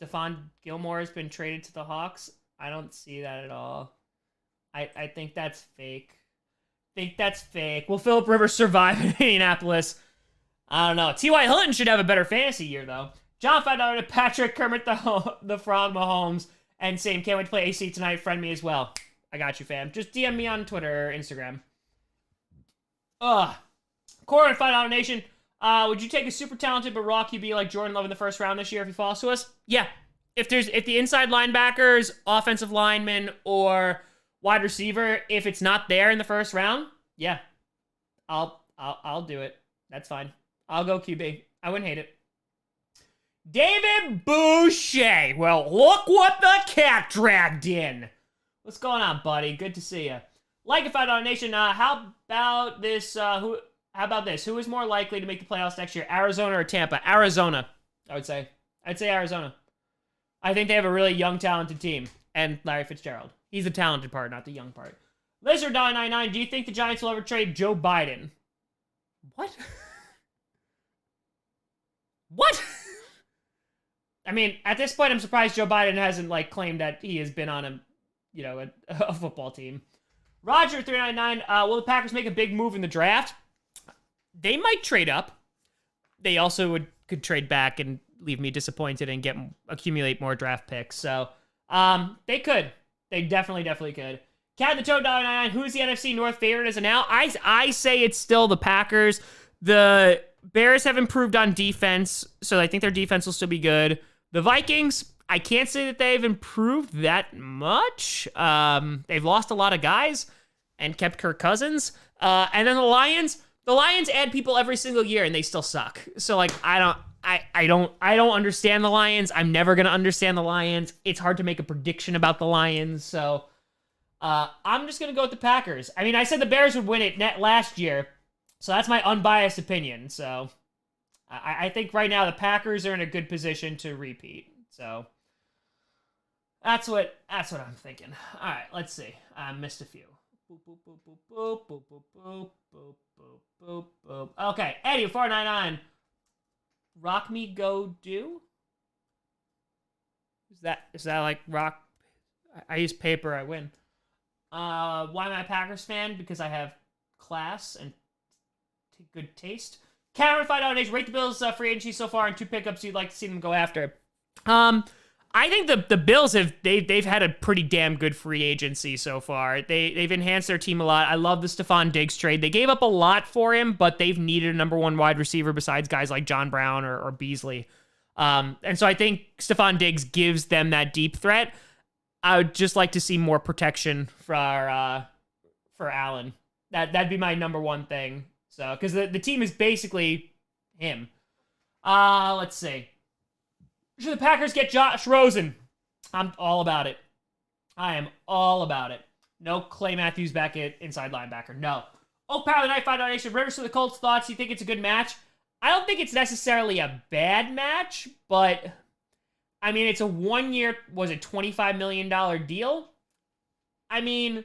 Stephon Gilmore has been traded to the Hawks? I don't see that at all. I think that's fake. Will Phillip Rivers survive in Indianapolis? I don't know. T.Y. Hilton should have a better fantasy year, though. John $5 to Patrick, Kermit the Frog, Mahomes, and Sam. Can't wait to play AC tonight. Friend me as well. I got you, fam. Just DM me on Twitter or Instagram. Corey $5 Nation. Would you take a super talented but raw QB like Jordan Love in the first round this year if he falls to us? Yeah. If the inside linebackers, offensive lineman, or wide receiver, if it's not there in the first round, yeah, I'll do it. That's fine. I'll go QB. I wouldn't hate it. David Boucher. Well, look what the cat dragged in. What's going on, buddy? Good to see you. Like if I don't nation. How about this? How about this? Who is more likely to make the playoffs next year, Arizona or Tampa? Arizona, I would say. I'd say Arizona. I think they have a really young, talented team, and Larry Fitzgerald. He's the talented part, not the young part. Lizard999, do you think the Giants will ever trade Joe Biden? What? What? I mean, at this point, I'm surprised Joe Biden hasn't, like, claimed that he has been on a football team. Roger399, will the Packers make a big move in the draft? They might trade up. They also could trade back and leave me disappointed and accumulate more draft picks. So, they could. They definitely could. Cat the Toad $1.99. Who's the NFC North favorite as of now? I say it's still the Packers. The Bears have improved on defense, so I think their defense will still be good. The Vikings, I can't say that they've improved that much. They've lost a lot of guys and kept Kirk Cousins. And then the Lions add people every single year and they still suck. So like I don't understand the Lions. I'm never gonna understand the Lions. It's hard to make a prediction about the Lions. So I'm just gonna go with the Packers. I mean, I said the Bears would win it last year, so that's my unbiased opinion. So I think right now the Packers are in a good position to repeat. So that's what I'm thinking. All right, let's see. I missed a few. Boop, boop, boop, boop, boop, boop, boop, boop, boop, boop, boop. Okay, Eddie 499. Rock me go do? Is that like rock? I use paper, I win. Why am I a Packers fan? Because I have class and good taste. Cameron $5 rate the Bills free agency so far and 2 pickups you'd like to see them go after. I think the Bills they've had a pretty damn good free agency so far. They've enhanced their team a lot. I love the Stephon Diggs trade. They gave up a lot for him, but they've needed a number one wide receiver besides guys like John Brown or Beasley. And so I think Stephon Diggs gives them that deep threat. I would just like to see more protection for Allen. That'd be my number one thing. So because the team is basically him. Let's see. Should the Packers get Josh Rosen? I'm all about it. I am all about it. No Clay Matthews back at inside linebacker. No. Oak Power the Night 5 Nation. Rivers for the Colts thoughts. You think it's a good match? I don't think it's necessarily a bad match, but I mean, it's a 1 year, was it $25 million deal? I mean,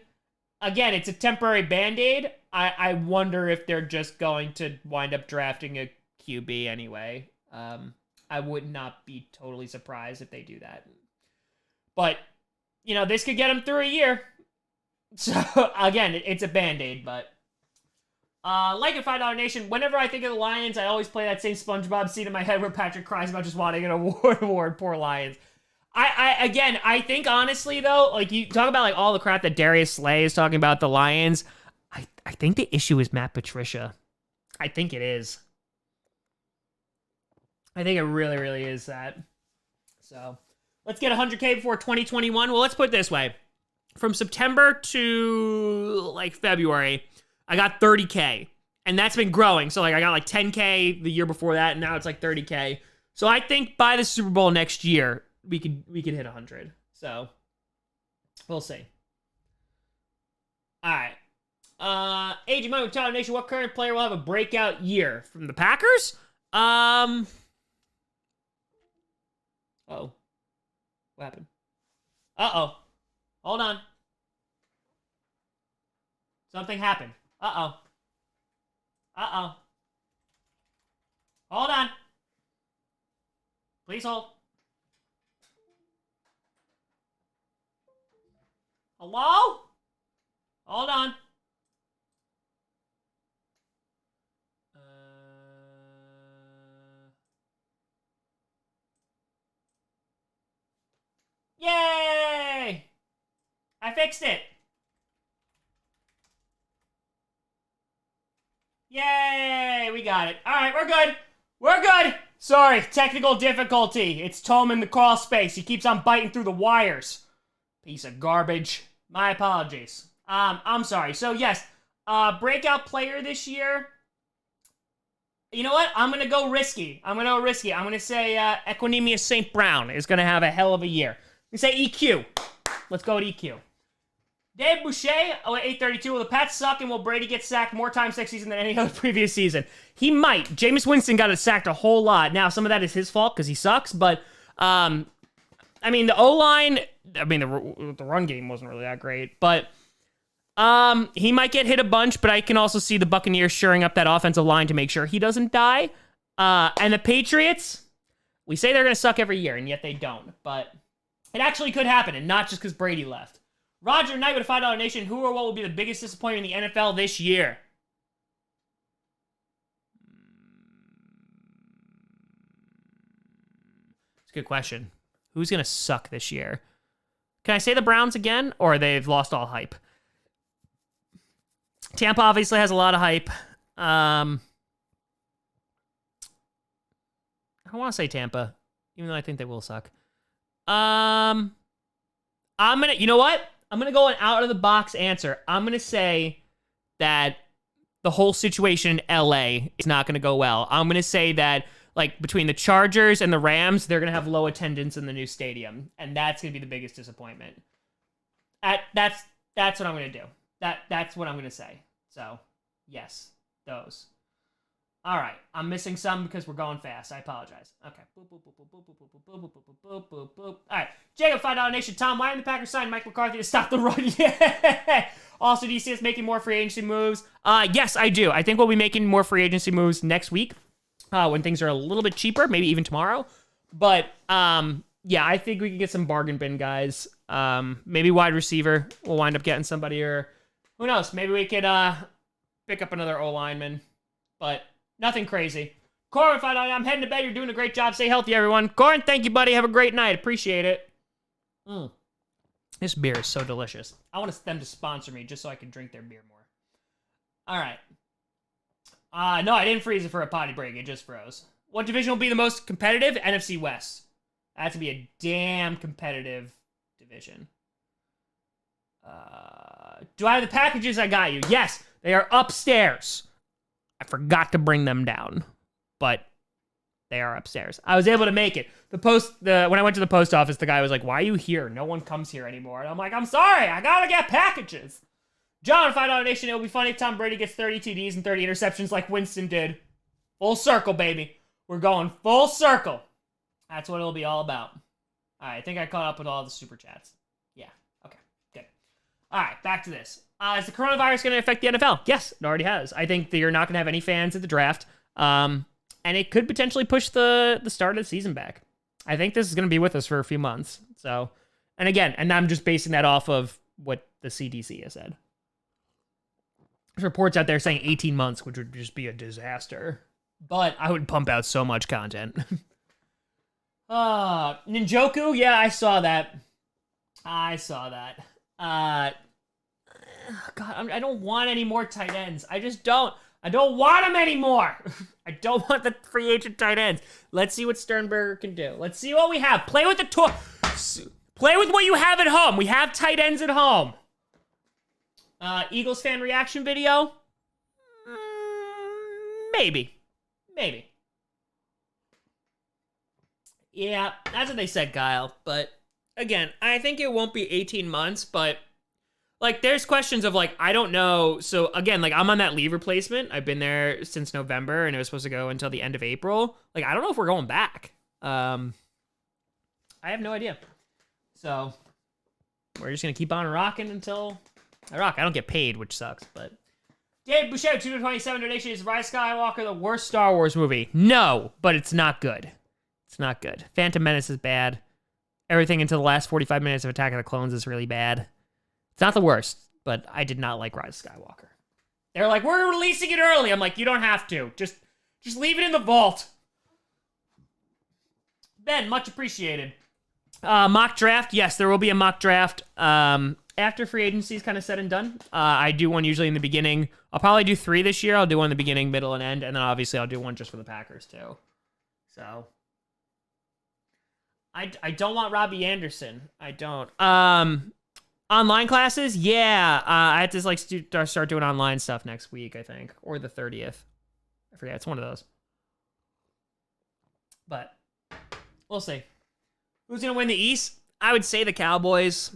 again, it's a temporary Band-Aid. I wonder if they're just going to wind up drafting a QB anyway. I would not be totally surprised if they do that. But, this could get them through a year. So, again, it's a Band-Aid, but... like a $5 Nation, whenever I think of the Lions, I always play that same SpongeBob scene in my head where Patrick cries about just wanting an award. Poor Lions. I think, honestly, though, like, you talk about, like, all the crap that Darius Slay is talking about the Lions. I think the issue is Matt Patricia. I think it is. I think it really, really is that. So, let's get 100K before 2021. Well, let's put it this way. From September to, like, February, I got 30K. And that's been growing. So, like, I got, like, 10K the year before that, and now it's, like, 30K. So, I think by the Super Bowl next year, we could hit 100. So, we'll see. All right. AG Money Town Nation, what current player will have a breakout year? From the Packers? Oh. What happened? Uh-oh. Hold on. Something happened. Uh-oh. Hold on. Please hold. Hello? Hold on. Yay! I fixed it. Yay! Okay, we got it. All right, we're good. We're good. Sorry, technical difficulty. It's Tom in the crawl space. He keeps on biting through the wires. Piece of garbage. My apologies. I'm sorry. So, yes, breakout player this year. You know what? I'm going to go risky. I'm going to say Equinemius St. Brown is going to have a hell of a year. We say EQ. Let's go with EQ. Dave Boucher, 832. Will the Pats suck and will Brady get sacked more times next season than any other previous season? He might. Jameis Winston got sacked a whole lot. Now, some of that is his fault because he sucks, but, I mean, the O-line, the run game wasn't really that great, but he might get hit a bunch, but I can also see the Buccaneers shoring up that offensive line to make sure he doesn't die. And the Patriots, we say they're going to suck every year, and yet they don't, but it actually could happen, and not just because Brady left. Roger Knight with a $5 donation. Who or what will be the biggest disappointment in the NFL this year? It's a good question. Who's going to suck this year? Can I say the Browns again, or they've lost all hype? Tampa obviously has a lot of hype. I don't want to say Tampa, even though I think they will suck. You know what? I'm going to go an out-of-the-box answer. I'm going to say that the whole situation in LA is not going to go well. I'm going to say that, like, between the Chargers and the Rams, they're going to have low attendance in the new stadium, and that's going to be the biggest disappointment. That's what I'm going to do. That's what I'm going to say. So, yes, those. All right, I'm missing some because we're going fast. I apologize. Okay. Boop, boop, boop, boop, boop, boop, boop, boop, boop, boop, boop, boop. All right, Jacob, $5 Nation. Tom, why didn't the Packers sign Mike McCarthy to stop the run? Yeah. Also, do you see us making more free agency moves? Yes, I do. I think we'll be making more free agency moves next week when things are a little bit cheaper, maybe even tomorrow. But, yeah, I think we can get some bargain bin guys. Maybe wide receiver. We'll wind up getting somebody, or who knows? Maybe we could pick up another O-lineman. But nothing crazy. Corin, I'm heading to bed. You're doing a great job. Stay healthy, everyone. Corin, thank you, buddy. Have a great night. Appreciate it. This beer is so delicious. I want them to sponsor me just so I can drink their beer more. All right. No, I didn't freeze it for a potty break. It just froze. What division will be the most competitive? NFC West. That's to be a damn competitive division. Do I have the packages? I got you. Yes, they are upstairs. I forgot to bring them down, but they are upstairs. I was able to make it. When I went to the post office, the guy was like, "Why are you here? No one comes here anymore." And I'm like, "I'm sorry. I gotta get packages." John, $5 Nation. It'll be funny if Tom Brady gets 30 TDs and 30 interceptions like Winston did. Full circle, baby. We're going full circle. That's what it'll be all about. All right, I think I caught up with all the super chats. Yeah, okay, good. All right, back to this. Is the coronavirus going to affect the NFL? Yes, it already has. I think that you're not going to have any fans at the draft, and it could potentially push the start of the season back. I think this is going to be with us for a few months. So, and again, and I'm just basing that off of what the CDC has said. There's reports out there saying 18 months, which would just be a disaster. But I would pump out so much content. Ninjoku? Yeah, I saw that. God, I don't want any more tight ends. I just don't. I don't want them anymore. I don't want the free agent tight ends. Let's see what Sternberger can do. Let's see what we have. Play with Play with what you have at home. We have tight ends at home. Eagles fan reaction video? Maybe. Yeah, that's what they said, Kyle. But again, I think it won't be 18 months, but like, there's questions of, like, I don't know. So, again, like, I'm on that leave replacement. I've been there since November, and it was supposed to go until the end of April. Like, I don't know if we're going back. I have no idea. So, we're just going to keep on rocking until I rock. I don't get paid, which sucks, but... Dave Boucher, 227 donation. Is Rise of Skywalker the worst Star Wars movie? No, but it's not good. It's not good. Phantom Menace is bad. Everything until the last 45 minutes of Attack of the Clones is really bad. It's not the worst, but I did not like Rise of Skywalker. They're like, we're releasing it early. I'm like, you don't have to. Just leave it in the vault. Ben, much appreciated. Mock draft. Yes, there will be a mock draft. And after free agency is kind of said and done. I do one usually in the beginning. I'll probably do 3 this year. I'll do one in the beginning, middle, and end. And then obviously I'll do one just for the Packers too. So I don't want Robbie Anderson. I don't. Online classes? Yeah. I have to like start doing online stuff next week, I think. Or the 30th. I forget. It's one of those. But we'll see. Who's going to win the East? I would say the Cowboys.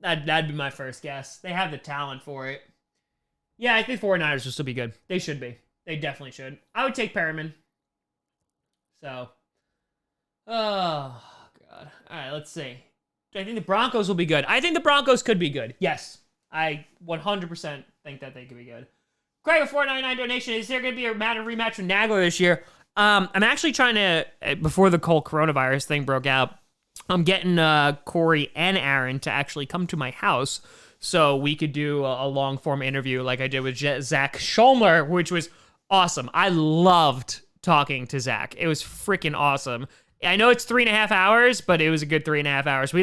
That'd be my first guess. They have the talent for it. Yeah, I think 49ers will still be good. They should be. They definitely should. I would take Perriman. So. Oh, God. All right, let's see. Do I think the Broncos will be good? I think the Broncos could be good. Yes. I 100% think that they could be good. Craig, a $4.99 donation. Is there going to be a Madden rematch with Nagler this year? I'm actually trying to, before the whole coronavirus thing broke out, I'm getting Corey and Aaron to actually come to my house so we could do a long-form interview like I did with Zach Schulmer, which was awesome. I loved talking to Zach. It was freaking awesome. I know it's 3.5 hours, but it was a good 3.5 hours.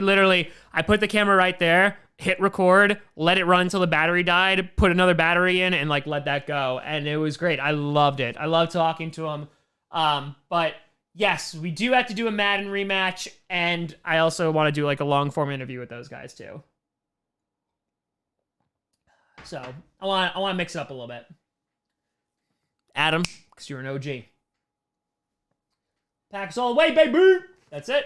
I put the camera right there, hit record, let it run until the battery died, put another battery in, and like let that go. And it was great. I loved it. I loved talking to him. But yes, we do have to do a Madden rematch, and I also want to do like a long form interview with those guys too. So I want to mix it up a little bit. Adam, because you're an OG. Packs all the way, baby. That's it.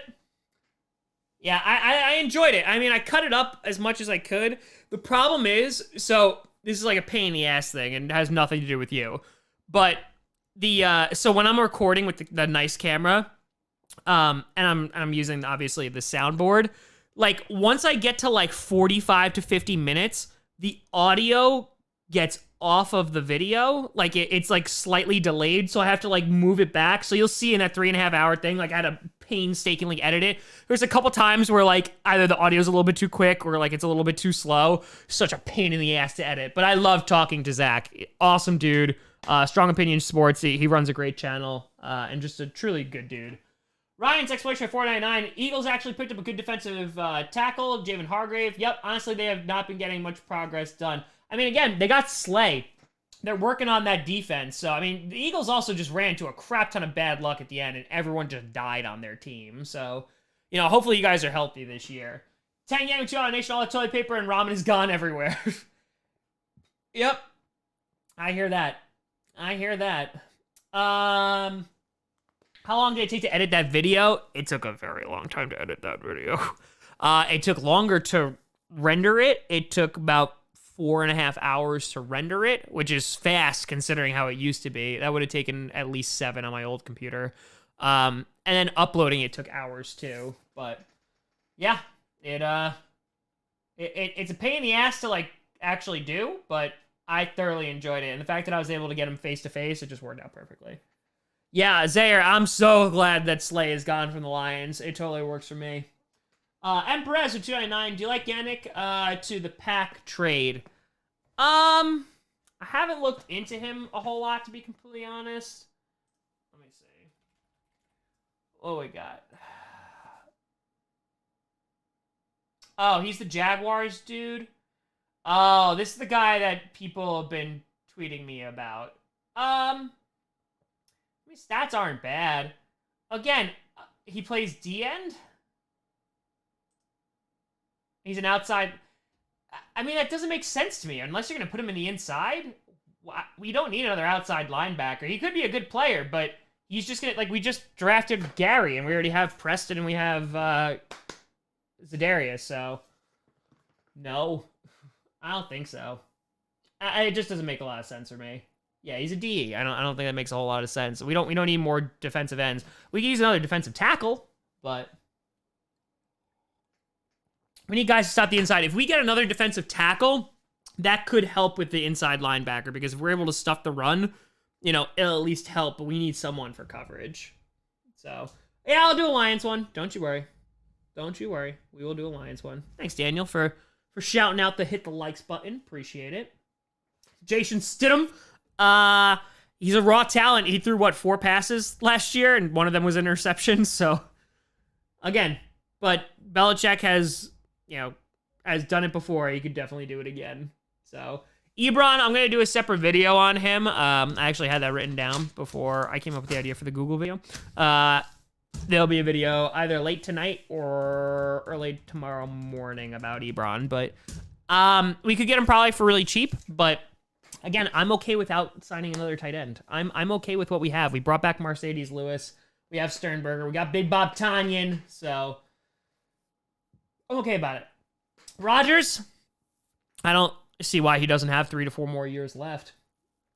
Yeah, I enjoyed it. I mean, I cut it up as much as I could. The problem is, so this is like a pain in the ass thing, and it has nothing to do with you. But so when I'm recording with the nice camera, and I'm using obviously the soundboard, like once I get to like 45 to 50 minutes, the audio gets off of the video, like it's like slightly delayed, so I have to like move it back. So you'll see in that 3.5 hour thing, like I had to painstakingly edit it. There's a couple times where like either the audio's a little bit too quick or like it's a little bit too slow. Such a pain in the ass to edit, but I love talking to Zach. Awesome dude. Strong Opinion Sports. He runs a great channel, and just a truly good dude. Ryan's explanation at 499. Eagles actually picked up a good defensive tackle, Javon Hargrave. Yep, honestly, they have not been getting much progress done. I mean, again, they got Slay. They're working on that defense. So, I mean, the Eagles also just ran into a crap ton of bad luck at the end, and everyone just died on their team. So, you know, hopefully you guys are healthy this year. Tang Yang, 2 Nation, all the toilet paper and ramen is gone everywhere. Yep. I hear that. How long did it take to edit that video? It took a very long time to edit that video. It took longer to render it. It took about 4.5 hours to render it, which is fast considering how it used to be. That would have taken at least 7 on my old computer. And then uploading it took hours too. But yeah, it's a pain in the ass to like actually do, but I thoroughly enjoyed it. And the fact that I was able to get him face to face, it just worked out perfectly. Yeah, Zaire, I'm so glad that Slay is gone from the Lions. It totally works for me. M. Perez with 299. Do you like Yannick to the Pack trade? I haven't looked into him a whole lot, to be completely honest. Let me see. What we got? Oh, he's the Jaguars dude. Oh, this is the guy that people have been tweeting me about. His stats aren't bad. Again, he plays D-end. He's an outside. I mean, that doesn't make sense to me. Unless you're going to put him in the inside, we don't need another outside linebacker. He could be a good player, but he's just going to, like, we just drafted Gary, and we already have Preston, and we have Za'Darius, so no, I don't think so. It just doesn't make a lot of sense for me. Yeah, he's a DE. I don't think that makes a whole lot of sense. We don't need more defensive ends. We can use another defensive tackle, but we need guys to stop the inside. If we get another defensive tackle, that could help with the inside linebacker, because if we're able to stuff the run, you know, it'll at least help, but we need someone for coverage. So, yeah, I'll do a Lions one. Don't you worry. Don't you worry. We will do a Lions one. Thanks, Daniel, for shouting out the hit the likes button. Appreciate it. Jason Stidham. He's a raw talent. He threw, 4 passes last year, and one of them was interception. So, again, but Belichick has, you know, has done it before. He could definitely do it again. So Ebron, I'm going to do a separate video on him. I actually had that written down before I came up with the idea for the Google video. There'll be a video either late tonight or early tomorrow morning about Ebron. But we could get him probably for really cheap. But again, I'm okay without signing another tight end. I'm okay with what we have. We brought back Mercedes Lewis. We have Sternberger. We got Big Bob Tonyan. So I'm okay about it. Rodgers, I don't see why he doesn't have 3 to 4 more years left.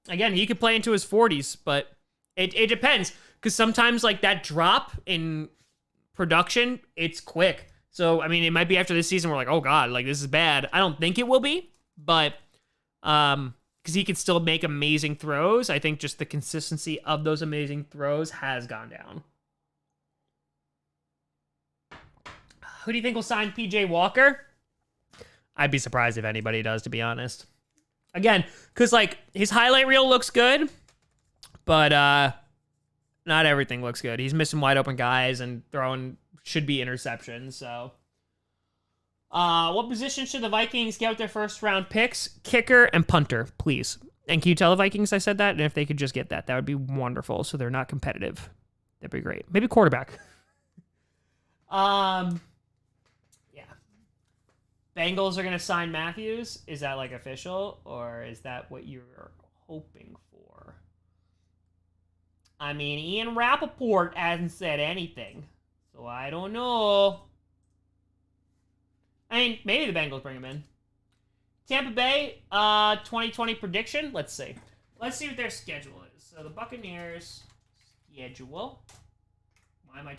Again, he could play into his 40s, but it depends. Because sometimes, like, that drop in production, it's quick. So, I mean, it might be after this season we're like, oh, God, like, this is bad. I don't think it will be, but because he can still make amazing throws. I think just the consistency of those amazing throws has gone down. Who do you think will sign P.J. Walker? I'd be surprised if anybody does, to be honest. Again, because, like, his highlight reel looks good, but not everything looks good. He's missing wide open guys and throwing should-be interceptions, so. What position should the Vikings get with their first-round picks? Kicker and punter, please. And can you tell the Vikings I said that? And if they could just get that, that would be wonderful, so they're not competitive. That'd be great. Maybe quarterback. Bengals are going to sign Matthews. Is that, like, official? Or is that what you're hoping for? I mean, Ian Rappaport hasn't said anything. So I don't know. I mean, maybe the Bengals bring him in. Tampa Bay, 2020 prediction. Let's see. Let's see what their schedule is. So the Buccaneers schedule. Why am I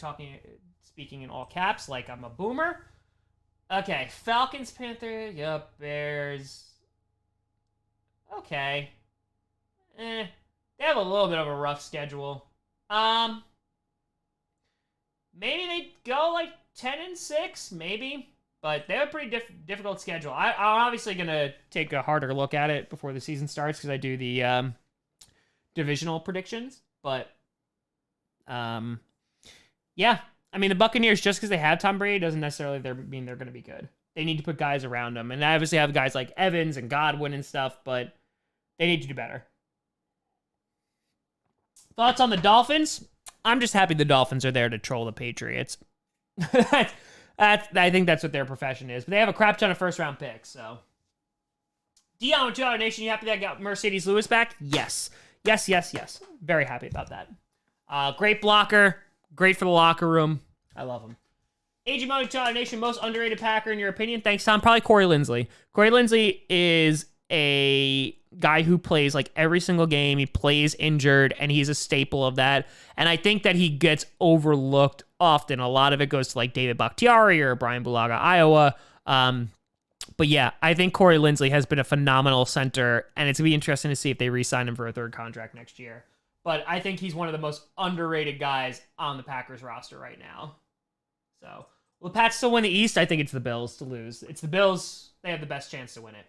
speaking in all caps like I'm a boomer? Okay, Falcons, Panthers, yep, Bears. Okay. They have a little bit of a rough schedule. Maybe they go like 10-6, maybe. But they have a pretty difficult schedule. I'm obviously going to take a harder look at it before the season starts because I do the divisional predictions. But, yeah. I mean, the Buccaneers, just because they have Tom Brady, doesn't necessarily mean they're going to be good. They need to put guys around them. And they obviously have guys like Evans and Godwin and stuff, but they need to do better. Thoughts on the Dolphins? I'm just happy the Dolphins are there to troll the Patriots. I think that's what their profession is. But they have a crap ton of first-round picks, so. Dion with $2 Nation, you happy that I got Mercedes Lewis back? Yes. Yes. Very happy about that. Great blocker. Great for the locker room. I love him. AJ Money $2 Nation, most underrated Packer in your opinion? Thanks, Tom. Probably Corey Linsley. Corey Linsley is a guy who plays like every single game. He plays injured, and he's a staple of that. And I think that he gets overlooked often. A lot of it goes to like David Bakhtiari or Brian Bulaga, Iowa. But yeah, I think Corey Linsley has been a phenomenal center, and it's going to be interesting to see if they re-sign him for a third contract next year. But I think he's one of the most underrated guys on the Packers roster right now. So, will the Pats still win the East? I think it's the Bills to lose. It's the Bills. They have the best chance to win it.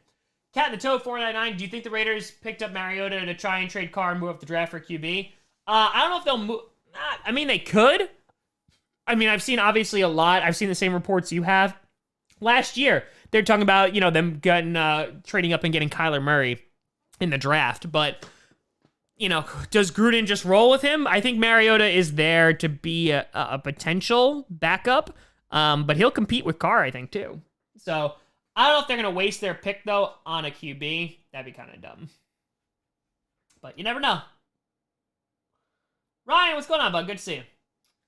Cat in the Toad 499. Do you think the Raiders picked up Mariota to try and trade Carr and move up the draft for QB? I don't know if they'll move. I mean, they could. I mean, I've seen obviously a lot. I've seen the same reports you have. Last year, they're talking about, them getting trading up and getting Kyler Murray in the draft. But, does Gruden just roll with him? I think Mariota is there to be a potential backup. But he'll compete with Carr, I think, too. So, I don't know if they're going to waste their pick, though, on a QB. That'd be kind of dumb. But you never know. Ryan, what's going on, bud? Good to see you.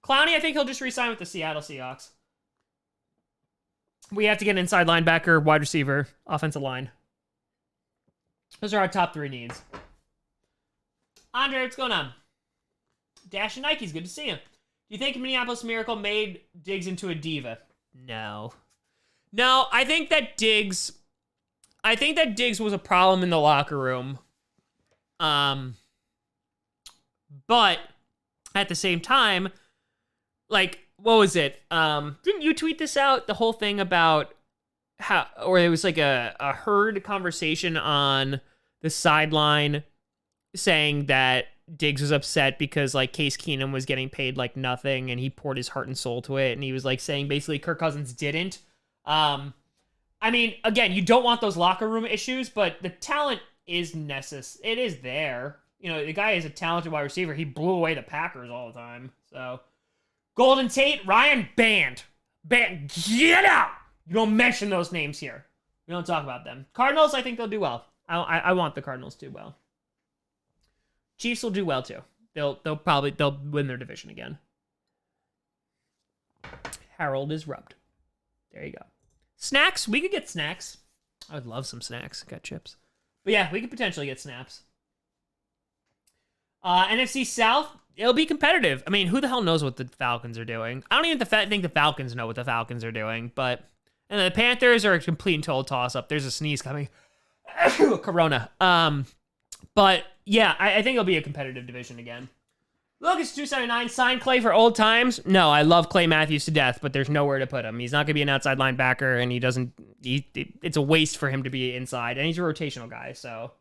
Clowney, I think he'll just re-sign with the Seattle Seahawks. We have to get an inside linebacker, wide receiver, offensive line. Those are our top 3 needs. Andre, what's going on? Dash and Nike's, good to see you. Do you think Minneapolis Miracle made Diggs into a diva? No, I think that Diggs was a problem in the locker room. But at the same time, like, what was it? Didn't you tweet this out? The whole thing about or it was like a herd conversation on the sideline saying that Diggs was upset because like Case Keenum was getting paid like nothing and he poured his heart and soul to it. And he was like saying basically Kirk Cousins didn't. I mean, again, you don't want those locker room issues, but the talent is necessary. It is there. You know, the guy is a talented wide receiver. He blew away the Packers all the time. So, Golden Tate, Ryan, banned. Banned. Get out! You don't mention those names here. We don't talk about them. Cardinals, I think they'll do well. I want the Cardinals to do well. Chiefs will do well too. They'll win their division again. Harold is rubbed. There you go. Snacks, we could get snacks. I would love some snacks. Got chips. But yeah, we could potentially get snaps. NFC South, it'll be competitive. I mean, who the hell knows what the Falcons are doing? I don't even think the Falcons know what the Falcons are doing, but... And the Panthers are a complete and total toss-up. There's a sneeze coming. Corona. But, yeah, I think it'll be a competitive division again. Lucas279, sign Clay for old times. No, I love Clay Matthews to death, but there's nowhere to put him. He's not going to be an outside linebacker, and it's a waste for him to be inside, and he's a rotational guy, so.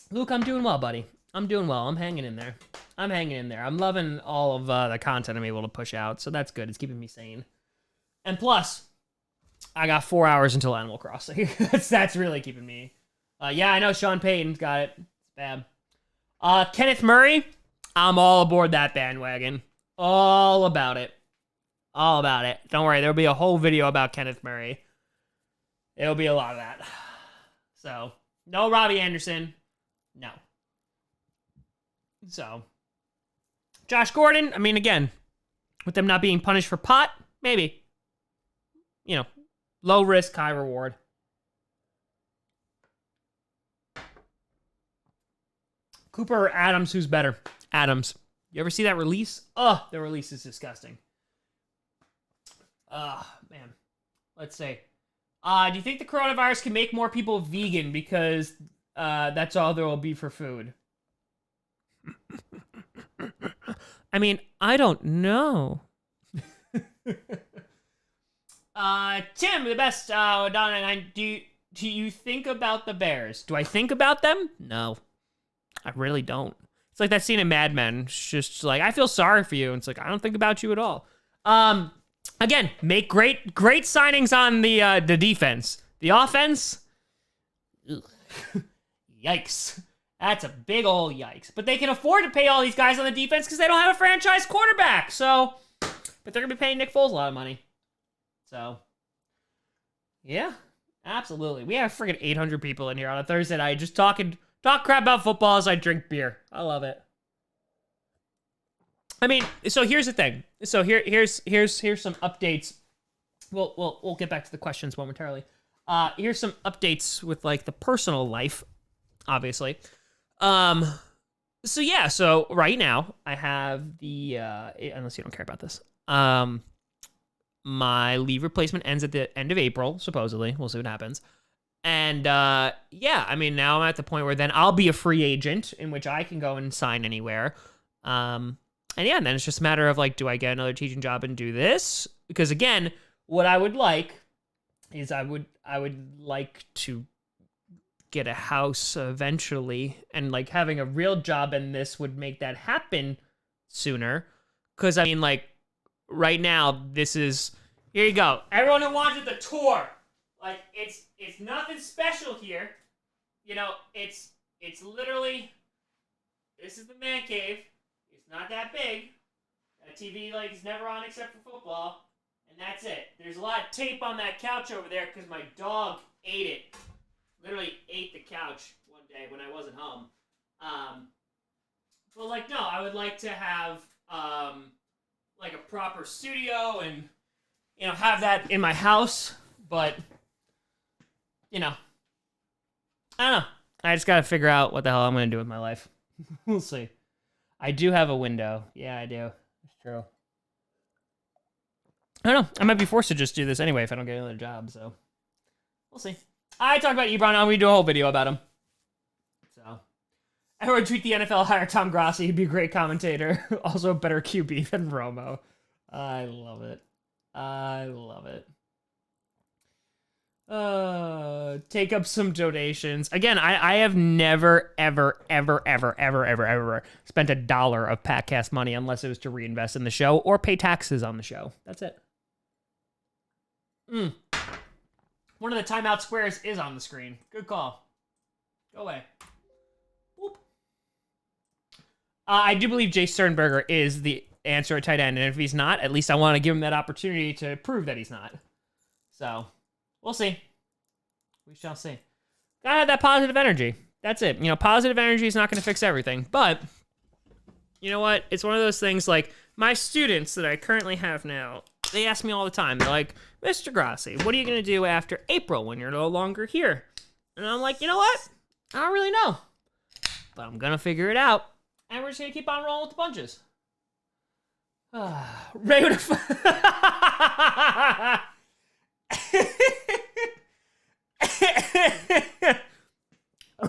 Luke, I'm doing well, buddy. I'm doing well. I'm hanging in there. I'm loving all of the content I'm able to push out, so that's good. It's keeping me sane. And plus, I got 4 hours until Animal Crossing. that's really keeping me. Yeah, I know Sean Payton's got it. It's bad. Kenneth Murray, I'm all aboard that bandwagon. All about it. All about it. Don't worry, there'll be a whole video about Kenneth Murray. It'll be a lot of that. So, no Robbie Anderson. No. So, Josh Gordon, I mean, again, with them not being punished for pot, maybe. You know, low risk, high reward. Cooper or Adams, who's better? Adams. You ever see that release? Oh, the release is disgusting. Man. Let's see. Do you think the coronavirus can make more people vegan because that's all there will be for food? I mean, I don't know. Tim, the best, Donna, do you think about the Bears? Do I think about them? No. I really don't. It's like that scene in Mad Men. It's just like, I feel sorry for you. And it's like, I don't think about you at all. Again, make great signings on the defense. The offense, yikes. That's a big old yikes. But they can afford to pay all these guys on the defense because they don't have a franchise quarterback. So, but they're going to be paying Nick Foles a lot of money. So, yeah, absolutely. We have freaking 800 people in here on a Thursday night just talk crap about football as I drink beer. I love it. I mean, so here's the thing. So here's some updates. We'll get back to the questions momentarily. Here's some updates with like the personal life, obviously. So yeah, so right now I have the unless you don't care about this. My leave replacement ends at the end of April, supposedly. We'll see what happens. And, yeah, I mean, now I'm at the point where then I'll be a free agent in which I can go and sign anywhere. And yeah, and then it's just a matter of, like, do I get another teaching job and do this? Because, again, what I would like is I would like to get a house eventually. And, like, having a real job in this would make that happen sooner. Because, I mean, like, right now, this is... Here you go. Everyone who wanted the tour. Like, it's nothing special here. You know, it's literally... This is the man cave. It's not that big. That TV, like, is never on except for football. And that's it. There's a lot of tape on that couch over there because my dog ate it. Literally ate the couch one day when I wasn't home. But, like, no, I would like to have, like, a proper studio and, you know, have that in my house. But, you know, I don't know. I just got to figure out what the hell I'm going to do with my life. We'll see. I do have a window. Yeah, I do. It's true. I don't know. I might be forced to just do this anyway if I don't get another job, so we'll see. I talked about Ebron. I'm going to do a whole video about him. So, I would tweet the NFL hire Tom Grossi. He'd be a great commentator. Also a better QB than Romo. I love it. I love it. Take up some donations. Again, I have never, ever spent $1 of Packast money unless it was to reinvest in the show or pay taxes on the show. That's it. One of the timeout squares is on the screen. Good call. Go away. Whoop. I do believe Jay Sternberger is the answer at tight end, and if he's not, at least I want to give him that opportunity to prove that he's not. So, we'll see. We shall see. Gotta have that positive energy. That's it. You know, positive energy is not going to fix everything, but you know what? It's one of those things like my students that I currently have now, they ask me all the time. They're like, Mr. Grossi, what are you going to do after April when you're no longer here? And I'm like, you know what? I don't really know, but I'm going to figure it out, and we're just going to keep on rolling with the punches. Ray would have...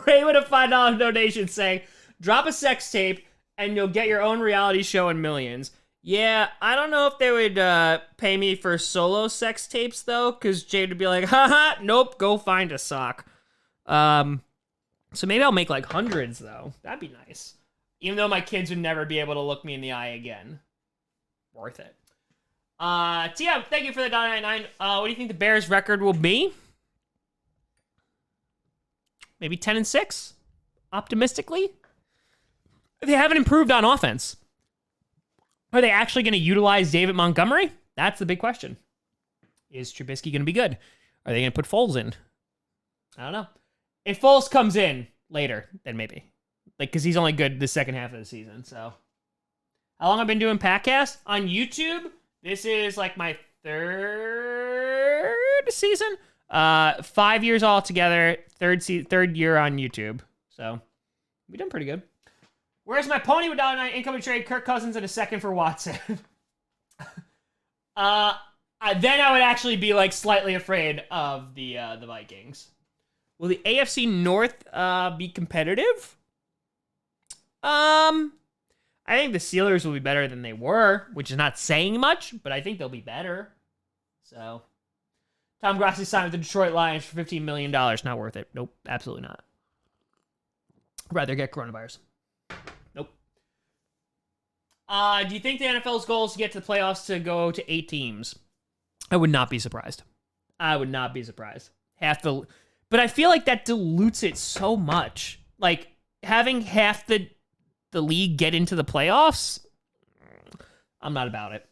Ray with a $5 donation saying, drop a sex tape and you'll get your own reality show and millions. Yeah, I don't know if they would pay me for solo sex tapes, though, because Jade would be like, haha, nope, go find a sock. So maybe I'll make like hundreds, though. That'd be nice. Even though my kids would never be able to look me in the eye again. Worth it. TM, thank you for the $1.99. What do you think the Bears' record will be? Maybe 10-6, optimistically. They haven't improved on offense. Are they actually going to utilize David Montgomery? That's the big question. Is Trubisky going to be good? Are they going to put Foles in? I don't know. If Foles comes in later, then maybe. Like, because he's only good the second half of the season, so. How long have I been doing Packast? On YouTube, this is like my third season. 5 years altogether, third year on YouTube. So, we've done pretty good. Where's my pony with $1.99 incoming trade? Kirk Cousins in a second for Watson. Then I would actually be like slightly afraid of the Vikings. Will the AFC North be competitive? I think the Steelers will be better than they were, which is not saying much, but I think they'll be better. So, Tom Grossi signed with the Detroit Lions for $15 million. Not worth it. Nope, absolutely not. Rather get coronavirus. Nope. Do you think the NFL's goal is to get to the playoffs to go to 8 teams? I would not be surprised. I would not be surprised. But I feel like that dilutes it so much. Like, having half the league get into the playoffs, I'm not about it.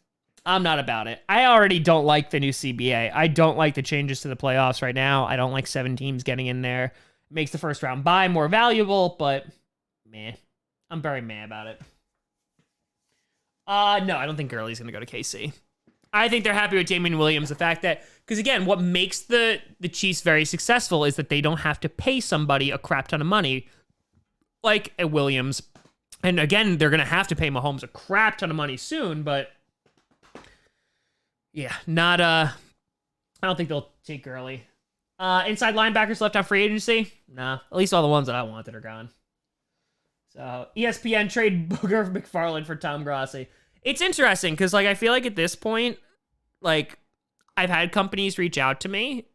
I'm not about it. I already don't like the new CBA. I don't like the changes to the playoffs right now. I don't like 7 teams getting in there. It makes the first round bye more valuable, but meh. I'm very meh about it. No, I don't think Gurley's going to go to KC. I think they're happy with Damian Williams. The fact that, because again, what makes the Chiefs very successful is that they don't have to pay somebody a crap ton of money like a Williams. And again, they're going to have to pay Mahomes a crap ton of money soon, but yeah, not, I don't think they'll take Gurley. Inside linebackers left on free agency? Nah, at least all the ones that I wanted are gone. So, ESPN trade Booger McFarland for Tom Grossi. It's interesting, because, like, I feel like at this point, like, I've had companies reach out to me.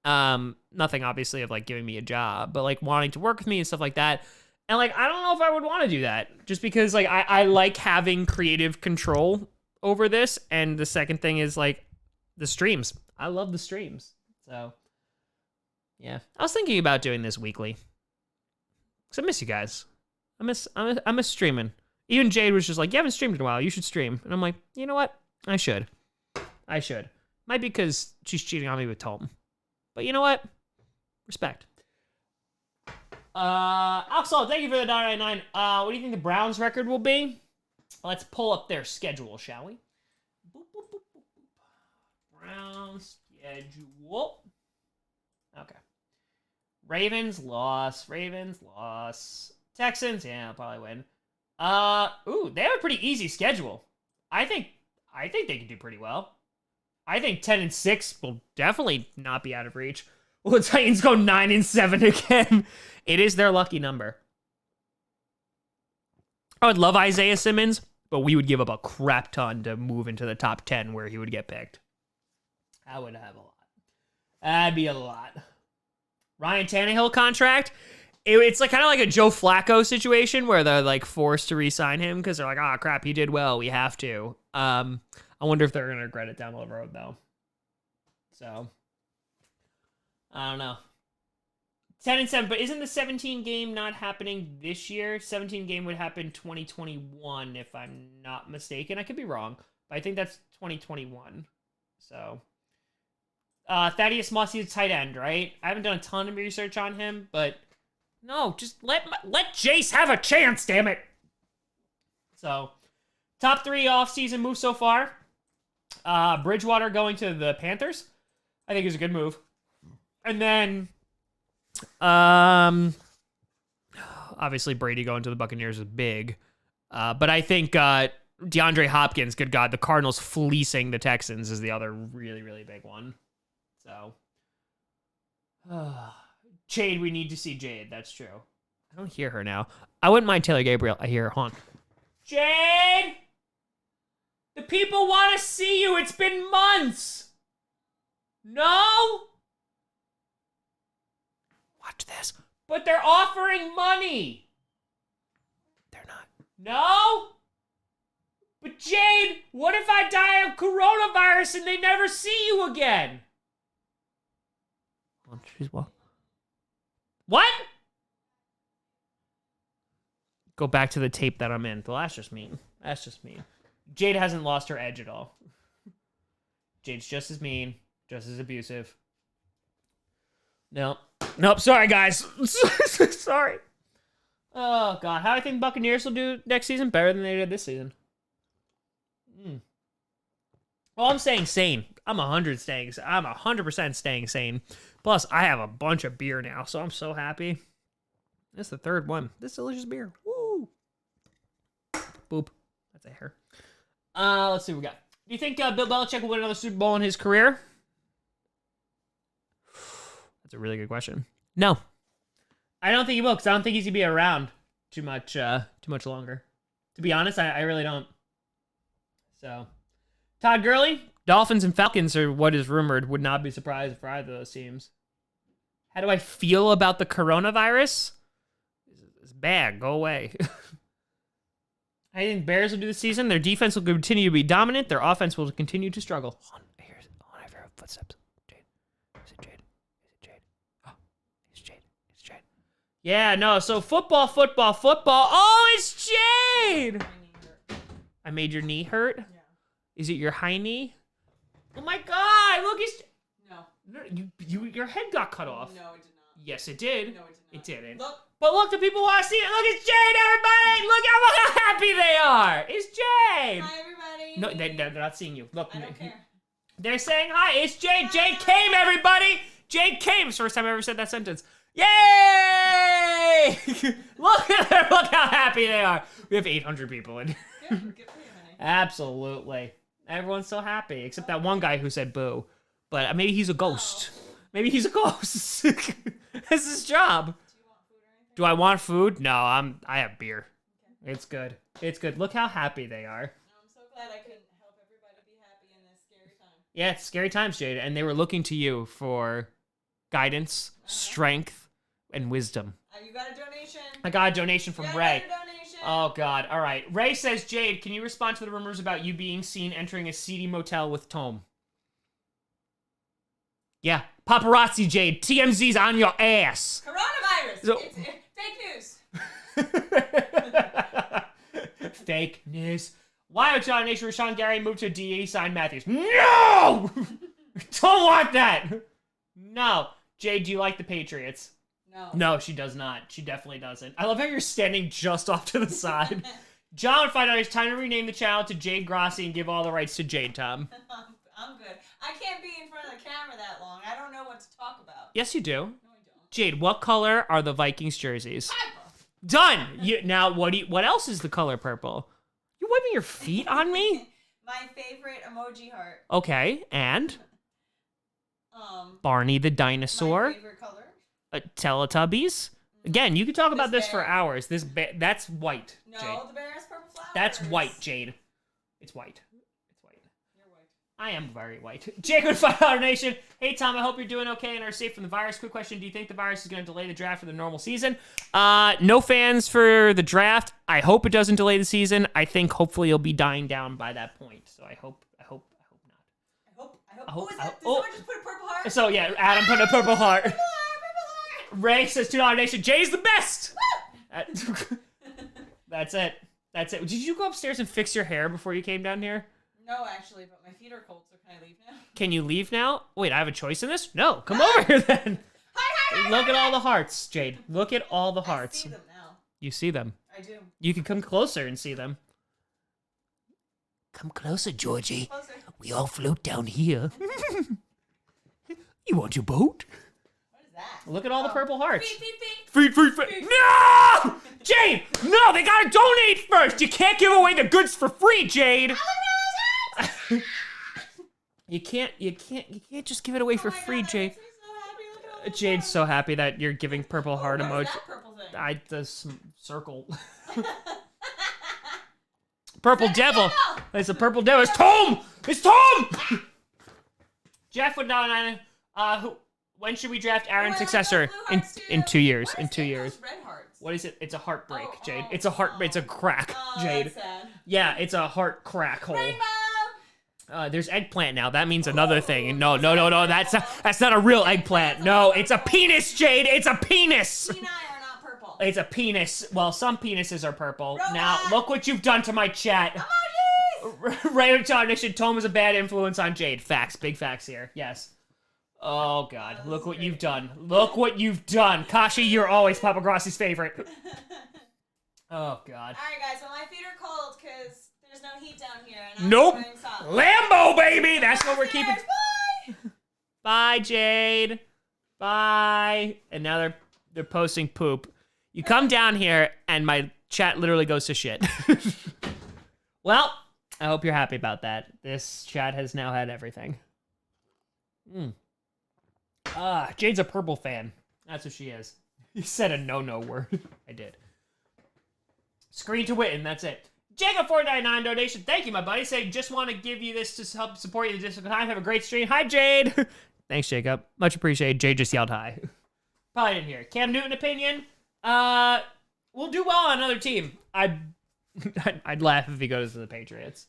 Nothing, obviously, of, like, giving me a job, but, like, wanting to work with me and stuff like that. And, like, I don't know if I would want to do that, just because, like, I like having creative control over this. And the second thing is, like, the streams. I love the streams. So, yeah. I was thinking about doing this weekly, because I miss you guys. I miss streaming. Even Jade was just like, you haven't streamed in a while. You should stream. And I'm like, you know what? I should. Might be because she's cheating on me with Tom. But you know what? Respect. Axel, thank you for the $1.99. What do you think the Browns' record will be? Let's pull up their schedule, shall we? Boop, boop, boop, boop, boop. Browns schedule. Okay. Ravens loss. Texans, yeah, I'll probably win. They have a pretty easy schedule. I think they can do pretty well. I think 10-6 will definitely not be out of reach. Will the Titans go 9-7 again? It is their lucky number. I would love Isaiah Simmons, but we would give up a crap ton to move into the top 10 where he would get picked. I would have a lot. That'd be a lot. Ryan Tannehill contract? It's like kind of like a Joe Flacco situation where they're like forced to re-sign him because they're like, oh crap, he did well, we have to. I wonder if they're gonna regret it down the road though. So, I don't know. 10-7, but isn't the 17 game not happening this year? 17 game would happen 2021, if I'm not mistaken. I could be wrong, but I think that's 2021. So, Thaddeus Mossy is tight end, right? I haven't done a ton of research on him, but no, just let Jace have a chance, damn it. So, top 3 off-season moves so far. Bridgewater going to the Panthers, I think is a good move. And then, obviously Brady going to the Buccaneers is big. But I think DeAndre Hopkins, good God, the Cardinals fleecing the Texans is the other really, really big one. So, Jade, we need to see Jade. That's true. I don't hear her now. I wouldn't mind Taylor Gabriel. I hear her. Hold on. Jade! The people want to see you. It's been months. No? Watch this. But they're offering money. They're not. No? But Jade, what if I die of coronavirus and they never see you again? Well, she's well. What? Go back to the tape that I'm in. Well, that's just mean. That's just mean. Jade hasn't lost her edge at all. Jade's just as mean, just as abusive. No. Nope, sorry, guys. Sorry. Oh, God. How do I think Buccaneers will do next season? Better than they did this season. Well, I'm staying sane. I'm 100% staying sane. Plus, I have a bunch of beer now, so I'm so happy. That's the third one. This delicious beer. Woo! Boop. That's a hair. Let's see what we got. Do you think Bill Belichick will win another Super Bowl in his career? That's a really good question. No. I don't think he will, because I don't think he's going to be around too much longer. To be honest, I really don't. So, Todd Gurley, Dolphins and Falcons are what is rumored. Would not be surprised for either of those teams. How do I feel about the coronavirus? It's bad. Go away. I think Bears will do the season. Their defense will continue to be dominant. Their offense will continue to struggle. Hold on, I hear footsteps. Jade. Is it Jade? Is it Jade? Oh, it's Jade. It's Jade. Yeah, no, so football. Oh, it's Jade! I made your knee hurt? Yeah. Is it your high knee? Oh my God, look, it's... No. Your head got cut off. No, it did not. Yes, it did. No, it did not. It didn't. Look. But look, the people want to see it. Look, it's Jade, everybody! Look how happy they are! It's Jade! Hi, everybody. No, they're not seeing you. Look, I don't care. They're saying hi. It's Jade. Jade came, everybody! Jade came. It's the first time I ever said that sentence. Yay! Look at them. Look how happy they are. We have 800 people in. Good for you, honey. Absolutely. Everyone's so happy, except that one guy who said boo. But maybe he's a ghost. Oh. Maybe he's a ghost. That's his job. Do I want food? No, I have beer. Okay. It's good. It's good. Look how happy they are. No, I'm so glad I could help everybody be happy in this scary time. Yeah, it's scary times, Jade, and they were looking to you for guidance, strength, and wisdom. You got a donation. I got a donation from Ray. Oh, God. All right. Ray says, Jade, can you respond to the rumors about you being seen entering a seedy motel with Tom? Yeah. Paparazzi, Jade. TMZ's on your ass. Coronavirus. So, it's fake news. Fake news. Why would John Nation Rashawn Gary move to DE sign Matthews? No! Don't want that. No. Jade, do you like the Patriots? No. No, she does not. She definitely doesn't. I love how you're standing just off to the side. John would find out it's time to rename the channel to Jade Grossi and give all the rights to Jade, Tom. I'm good. I can't be in front of the camera that long. I don't know what to talk about. Yes, you do. No, I don't. Jade, what color are the Vikings jerseys? Purple. Done! Now, what else is the color purple? You wiping your feet on me? My favorite emoji heart. Okay, and? Barney the dinosaur. My favorite color. Teletubbies. Again, you could talk about this for hours. That's white. No, Jade. The bear has purple flowers. That's white, Jade. It's white. It's white. You're white. I am very white. Jacob $5 Nation. Hey Tom, I hope you're doing okay and are safe from the virus. Quick question: do you think the virus is going to delay the draft for the normal season? No fans for the draft. I hope it doesn't delay the season. I think hopefully it'll be dying down by that point. So I hope not. I hope Did someone just put a purple heart? So, yeah, Adam put a purple heart. Purple heart. Ray says $2 Nation. Jay's the best! That's it. That's it. Did you go upstairs and fix your hair before you came down here? No, actually, but my feet are cold, so can I leave now? Can you leave now? Wait, I have a choice in this? No, come over here then. Look at all the hearts, Jade. Look at all the hearts. I see them now. You see them. I do. You can come closer and see them. Come closer, Georgie. Closer. We all float down here. You want your boat? What is that? Look at all the purple hearts. Feet. Feet. No! Jade! No, they gotta donate first! You can't give away the goods for free, Jade! You can't just give it away for free, God, Jade. That makes me so happy. Look at all the Jade's so happy that you're giving purple heart What emoji. is that purple thing? The circle. Purple devil. It's a purple devil. It's Tom! It's Tom! Jeff would not. When should we draft Aaron's successor? In 2 years. In 2 years. Red hearts? What is it? It's a heartbreak, Oh, Jade. oh, It's a heart. It's a crack, Jade. That's sad. Yeah, it's a heart crack hole. Rainbow! There's eggplant now. That means another thing. No. That's not a real eggplant. No, it's a penis, Jade. It's a penis. Peni are not purple. It's a penis. Well, some penises are purple. Robot. Now, look what you've done to my chat. Emojis! Ray Nation, Tom was a bad influence on Jade. Facts. Big facts here. Yes. Oh, God. Look what you've done. Look what you've done. Kashi, you're always Papa Grossi's favorite. Oh, God. Alright, guys, well, my feet are cold because there's no heat down here. And I'm Nope. wearing socks. Lambo, baby. That's what we're keeping. Bye! Bye, Jade. Bye. And now they're posting poop. You come down here, and my chat literally goes to shit. Well, I hope you're happy about that. This chat has now had everything. Jade's a purple fan. That's what she is. You said a no word. I did. Screen to Witten, that's it. Jacob499 donation. Thank you, my buddy. Say, just want to give you this to help support you in the difficult time. Have a great stream. Hi, Jade. Thanks, Jacob. Much appreciated. Jade just yelled hi. Probably didn't hear it. Cam Newton opinion. We'll do well on another team. I'd laugh if he goes to the Patriots.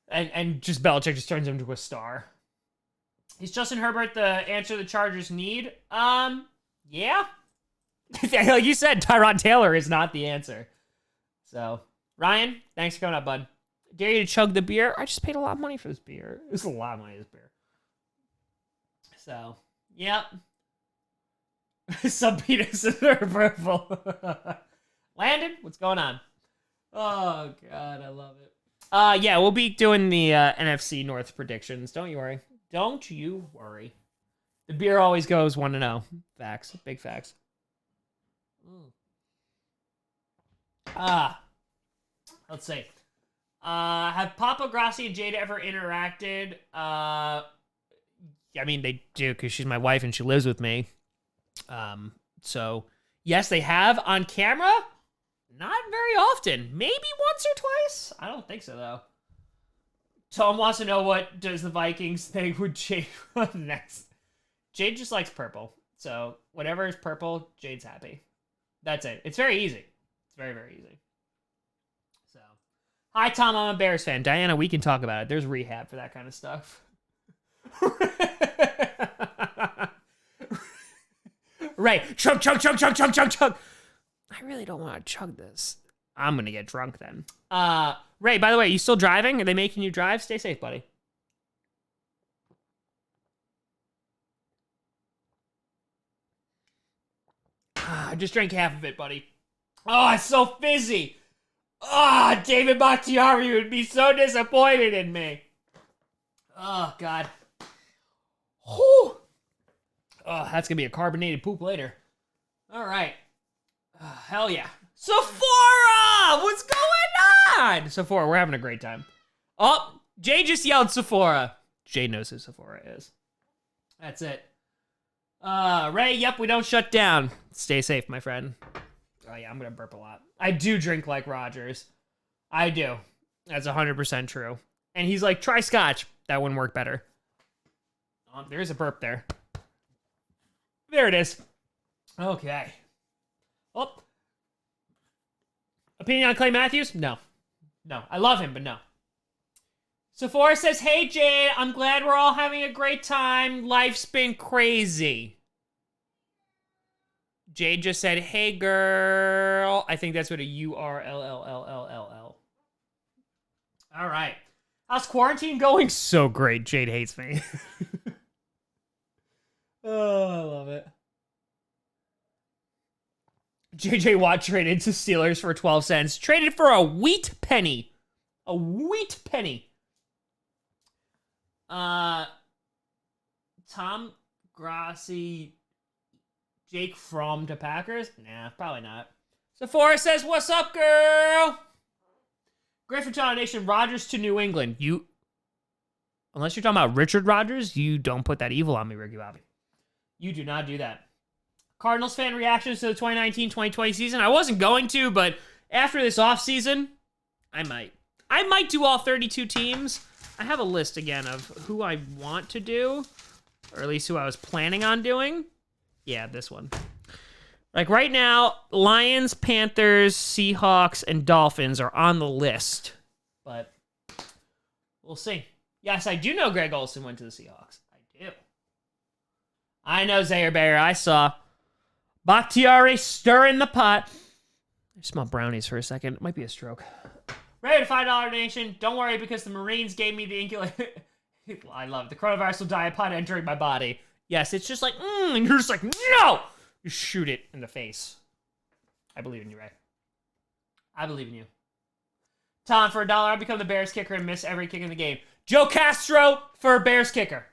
And just Belichick just turns him into a star. Is Justin Herbert the answer the Chargers need? Yeah. Like you said, Tyrod Taylor is not the answer. So, Ryan, thanks for coming up, bud. Dare you to chug the beer? I just paid a lot of money for this beer. It was a lot of money, this beer. So, yep. Some penises are purple. Landon, what's going on? Oh, God, I love it. Yeah, we'll be doing the NFC North predictions. Don't you worry. Don't you worry. The beer always goes 1-0. Facts. Big facts. Let's see. Have Papa Grossi and Jada ever interacted? I mean, they do because she's my wife and she lives with me. So, yes, they have on camera. Not very often. Maybe once or twice. I don't think so, though. Tom wants to know what does the Vikings think would Jade run next. Jade just likes purple. So, whatever is purple, Jade's happy. That's it. It's very easy. It's very, very easy. So, hi, Tom. I'm a Bears fan. Diana, we can talk about it. There's rehab for that kind of stuff. Right. Chug. I really don't want to chug this. I'm going to get drunk then. Ray, by the way, you still driving? Are they making you drive? Stay safe, buddy. I just drank half of it, buddy. Oh, it's so fizzy. Oh, David Bakhtiari would be so disappointed in me. Oh, God. Whew. Oh, that's going to be a carbonated poop later. All right. Hell yeah. Sephora! What's going on? Sephora, we're having a great time. Oh, Jay just yelled Sephora. Jay knows who Sephora is. That's it. Ray, yep, we don't shut down. Stay safe, my friend. Oh, yeah, I'm going to burp a lot. I do drink like Rogers. I do. That's 100% true. And he's like, try scotch. That wouldn't work better. Oh, there's a burp there. There it is. Okay. Oh. Opinion on Clay Matthews? No. I love him, but no. Sephora says, hey, Jade, I'm glad we're all having a great time. Life's been crazy. Jade just said, hey, girl. I think that's what a U-R-L-L-L-L-L-L. All right. How's quarantine going? So great. Jade hates me. Oh, I love it. JJ Watt traded to Steelers for 12 cents. Traded for a wheat penny. A wheat penny. Tom Grossi, Jake Fromm to Packers? Nah, probably not. Sephora says, what's up, girl? Griffin Town Nation, Rodgers to New England. Unless you're talking about Richard Rodgers, you don't put that evil on me, Ricky Bobby. You do not do that. Cardinals fan reactions to the 2019-2020 season. I wasn't going to, but after this offseason, I might. I might do all 32 teams. I have a list again of who I want to do, or at least who I was planning on doing. Yeah, this one. Like right now, Lions, Panthers, Seahawks, and Dolphins are on the list, but we'll see. Yes, I do know Greg Olsen went to the Seahawks. I do. I know Zaire Bear. I saw Bakhtiari stirring the pot. I smell brownies for a second. It might be a stroke. Ready to $5 donation. Don't worry, because the Marines gave me the incubator. I love it. The coronavirus will die upon entering my body. Yes, it's just like, and you're just like, no! You shoot it in the face. I believe in you, Ray. I believe in you. Tom, for $1, I'll become the Bears kicker and miss every kick in the game. Joe Castro for Bears kicker.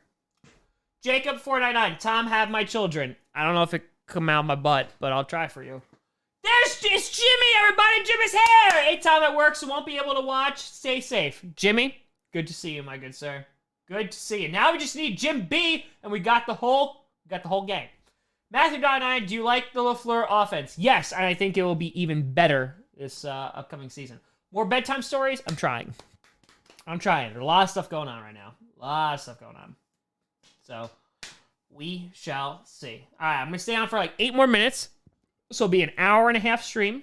Jacob 499. Tom, have my children. I don't know if it come out of my butt, but I'll try for you. It's Jimmy, everybody. Jimmy's here. Hey, Tom at work, so won't be able to watch. Stay safe. Jimmy, good to see you, my good sir. Good to see you. Now we just need Jim B, and we got the whole gang. Matthew.9, do you like the LaFleur offense? Yes, and I think it will be even better this upcoming season. More bedtime stories? I'm trying. There's a lot of stuff going on right now. So, we shall see. All right, I'm going to stay on for like 8 more minutes. This will be an hour and a half stream.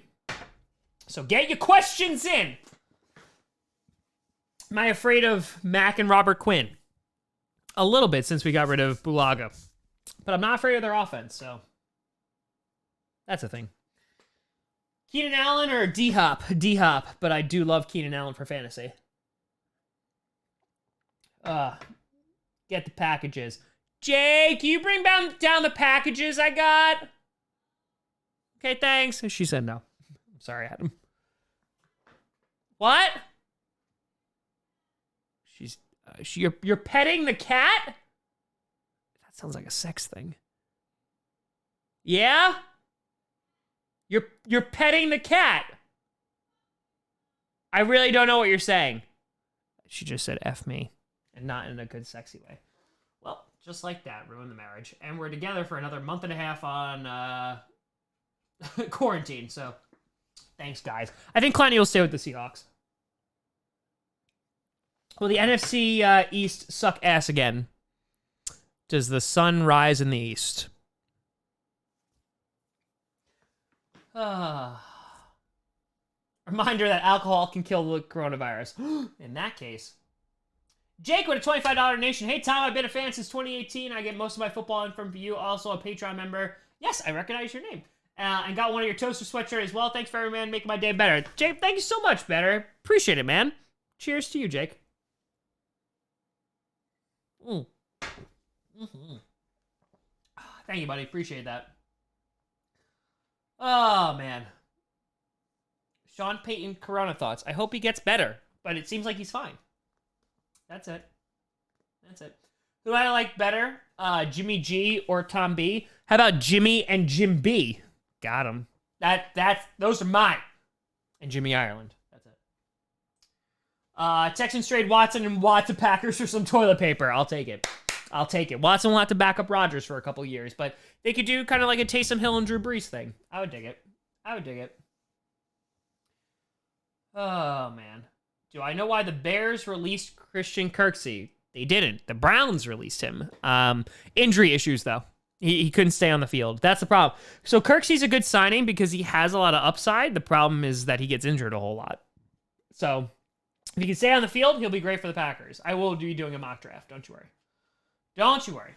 So get your questions in. Am I afraid of Mac and Robert Quinn? A little bit, since we got rid of Bulaga. But I'm not afraid of their offense, so that's a thing. Keenan Allen or D-Hop? D-Hop, but I do love Keenan Allen for fantasy. Get the packages. Jay, can you bring down the packages I got? Okay, thanks. She said no. I'm sorry, Adam. What? You're petting the cat? That sounds like a sex thing. Yeah? You're petting the cat. I really don't know what you're saying. She just said F me, and not in a good, sexy way. Well, just like that, ruined the marriage. And we're together for another month and a half on quarantine, so thanks, guys. I think Clowney will stay with the Seahawks. Will the NFC East suck ass again? Does the sun rise in the east? Reminder that alcohol can kill the coronavirus. In that case. Jake with a $25 donation. Hey, Tom, I've been a fan since 2018. I get most of my football in from you. Also a Patreon member. Yes, I recognize your name. And got one of your toaster sweatshirt as well. Thanks for every man making my day better. Jake, thank you so much, better. Appreciate it, man. Cheers to you, Jake. Thank you, buddy. Appreciate that. Oh, man. Sean Payton Corona thoughts. I hope he gets better, but it seems like he's fine. That's it. Who I like better? Jimmy G or Tom B? How about Jimmy and Jim B? Got him. Those are mine. And Jimmy Ireland. That's it. Texans trade Watson and Watt to Packers for some toilet paper. I'll take it. Watson will have to back up Rodgers for a couple years, but they could do kind of like a Taysom Hill and Drew Brees thing. I would dig it. Oh, man. Do I know why the Bears released Christian Kirksey? They didn't. The Browns released him. Injury issues, though. He couldn't stay on the field. That's the problem. So Kirksey's a good signing because he has a lot of upside. The problem is that he gets injured a whole lot. So If he can stay on the field, he'll be great for the Packers. I will be doing a mock draft. Don't you worry. Don't you worry.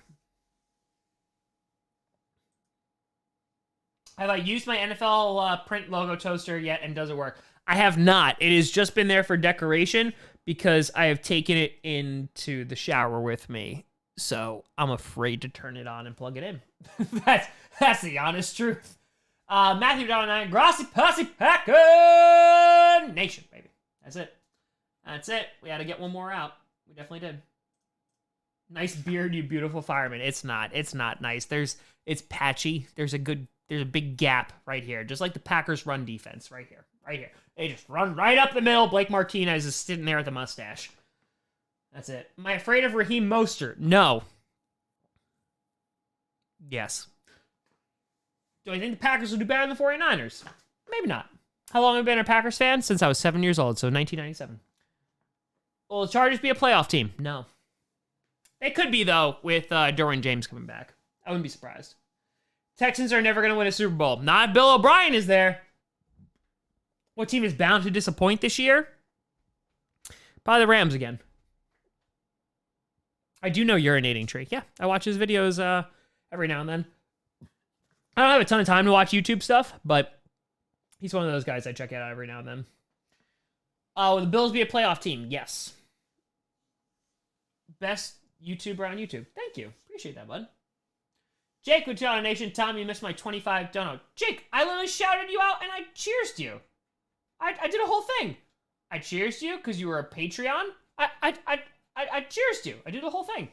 Have I used my NFL print logo toaster yet, and does it work? I have not. It has just been there for decoration because I have taken it into the shower with me. So I'm afraid to turn it on and plug it in. that's the honest truth. Matthew Donald, Grossi, Pussy, Packer Nation, baby. That's it. That's it. We had to get one more out. We definitely did. Nice beard, you beautiful fireman. It's not nice. It's patchy. There's a big gap right here. Just like the Packers run defense right here. Right here. They just run right up the middle. Blake Martinez is sitting there with the mustache. That's it. Am I afraid of Raheem Mostert? No. Yes. Do I think the Packers will do better than the 49ers? Maybe not. How long have I been a Packers fan? Since I was 7 years old, so 1997. Will the Chargers be a playoff team? No. They could be, though, with Derwin James coming back. I wouldn't be surprised. Texans are never going to win a Super Bowl. Not if Bill O'Brien is there. What team is bound to disappoint this year? Probably the Rams again. I do know Urinating Tree. Yeah, I watch his videos every now and then. I don't have a ton of time to watch YouTube stuff, but he's one of those guys I check out every now and then. Will the Bills be a playoff team? Yes. Best YouTuber on YouTube. Thank you. Appreciate that, bud. Jake with Channel Nation. Tom, you missed my 25 dono. Jake, I literally shouted you out and I cheersed you. I did a whole thing. I cheersed you because you were a Patreon. I cheersed you. I did the whole thing.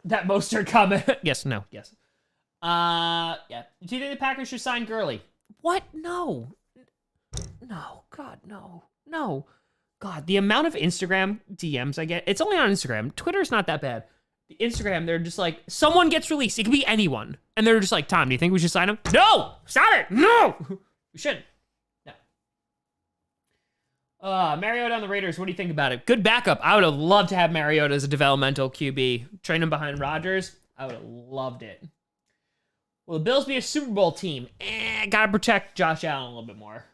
That Mostert comment. Yes, no, yes. Yeah. Do you think the Packers should sign Gurley? What? No. No. God, no. No. God, the amount of Instagram DMs I get. It's only on Instagram. Twitter's not that bad. The Instagram, they're just like, someone gets released. It could be anyone. And they're just like, Tom, do you think we should sign him? No! Stop it! No! We shouldn't. No. Mariota on the Raiders, what do you think about it? Good backup. I would have loved to have Mariota as a developmental QB. Train him behind Rodgers. I would have loved it. Will the Bills be a Super Bowl team? Gotta protect Josh Allen a little bit more.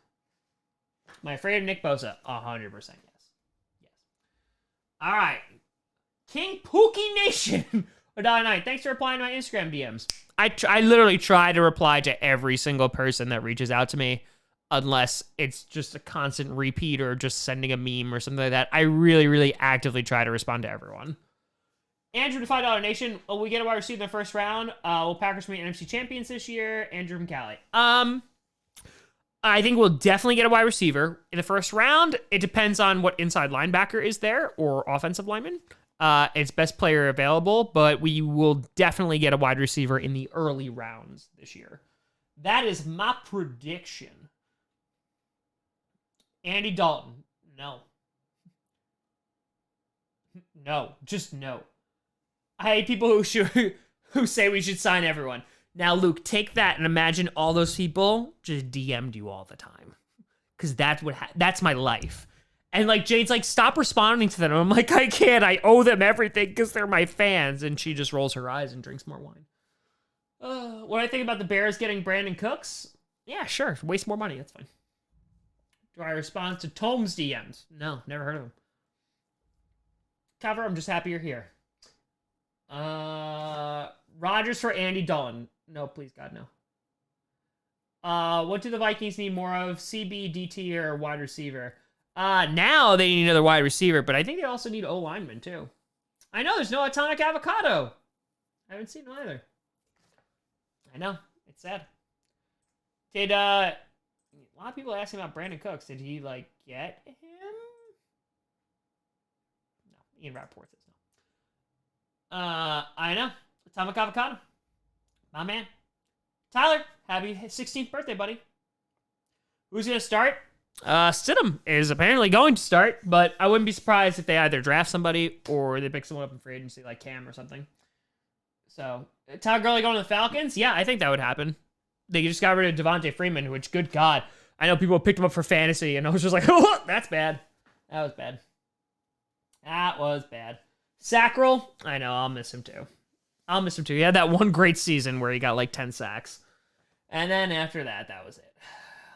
Am I afraid of Nick Bosa? 100% yes. Yes. All right. King Pookie Nation. $1.09. Thanks for replying to my Instagram DMs. I literally try to reply to every single person that reaches out to me, unless it's just a constant repeat or just sending a meme or something like that. I really, really actively try to respond to everyone. Andrew to $5 Nation. Will we get a wide receiver in the first round? Will Packers be NFC champions this year? Andrew from Cali. I think we'll definitely get a wide receiver in the first round. It depends on what inside linebacker is there or offensive lineman. It's best player available, but we will definitely get a wide receiver in the early rounds this year. That is my prediction. Andy Dalton. No. No. Just no. I hate people who say we should sign everyone. Now, Luke, take that and imagine all those people just DM'd you all the time. Because that's my life. And, like, Jade's like, stop responding to them. I'm like, I can't. I owe them everything because they're my fans. And she just rolls her eyes and drinks more wine. What do I think about the Bears getting Brandon Cooks? Yeah, sure. Waste more money. That's fine. Do I respond to Tom's DMs? No, never heard of him. Cover, I'm just happy you're here. Rodgers for Andy Dalton. No, please, God, no. What do the Vikings need more of? CB, DT, or wide receiver? Now they need another wide receiver, but I think they also need O-lineman, too. I know, there's no Atomic Avocado. I haven't seen him either. I know, it's sad. Did, a lot of people asking about Brandon Cooks. Did he, like, get him? No, Ian Rappaport says no. I know. Atomic Avocado. My man. Tyler, happy 16th birthday, buddy. Who's going to start? Stidham is apparently going to start, but I wouldn't be surprised if they either draft somebody or they pick someone up in free agency like Cam or something. So, Todd Gurley going to the Falcons? Yeah, I think that would happen. They just got rid of Devontae Freeman, which, good God. I know people picked him up for fantasy, and I was just like, oh, that's bad. That was bad. That was bad. Sackrell? I know, I'll miss him too. I'll miss him too. He had that one great season where he got like 10 sacks. And then after that, that was it.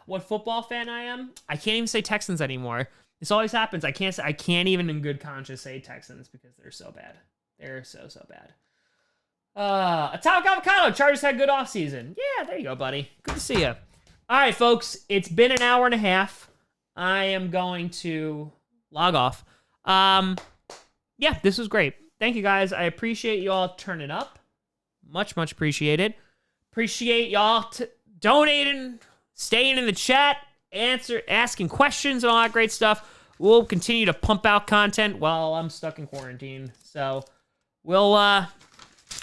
What football fan I am? I can't even say Texans anymore This always happens. I can't even in good conscience say Texans because they're so bad. They're so bad. Atomic Avocado. Chargers had a good offseason. Yeah, there you go, buddy. Good to see you. All right, folks. It's been an hour and a half. I am going to log off. Yeah, this was great. Thank you, guys. I appreciate you all turning up. Much appreciated. Appreciate y'all donating, staying in the chat, asking questions and all that great stuff. We'll continue to pump out content while I'm stuck in quarantine. So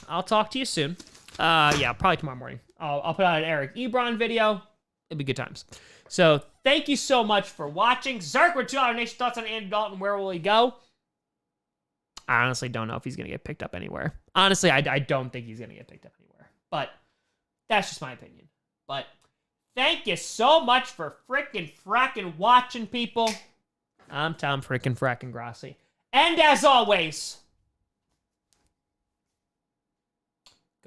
I'll talk to you soon. Yeah, probably tomorrow morning. I'll put out an Eric Ebron video. It'll be good times. So thank you so much for watching. Zerk with $2 Nation thoughts on Andy Dalton. Where will he go? I honestly don't know if he's going to get picked up anywhere. Honestly, I don't think he's going to get picked up anywhere. But that's just my opinion. But thank you so much for fracking watching, people. I'm Tom fracking Grossi. And as always,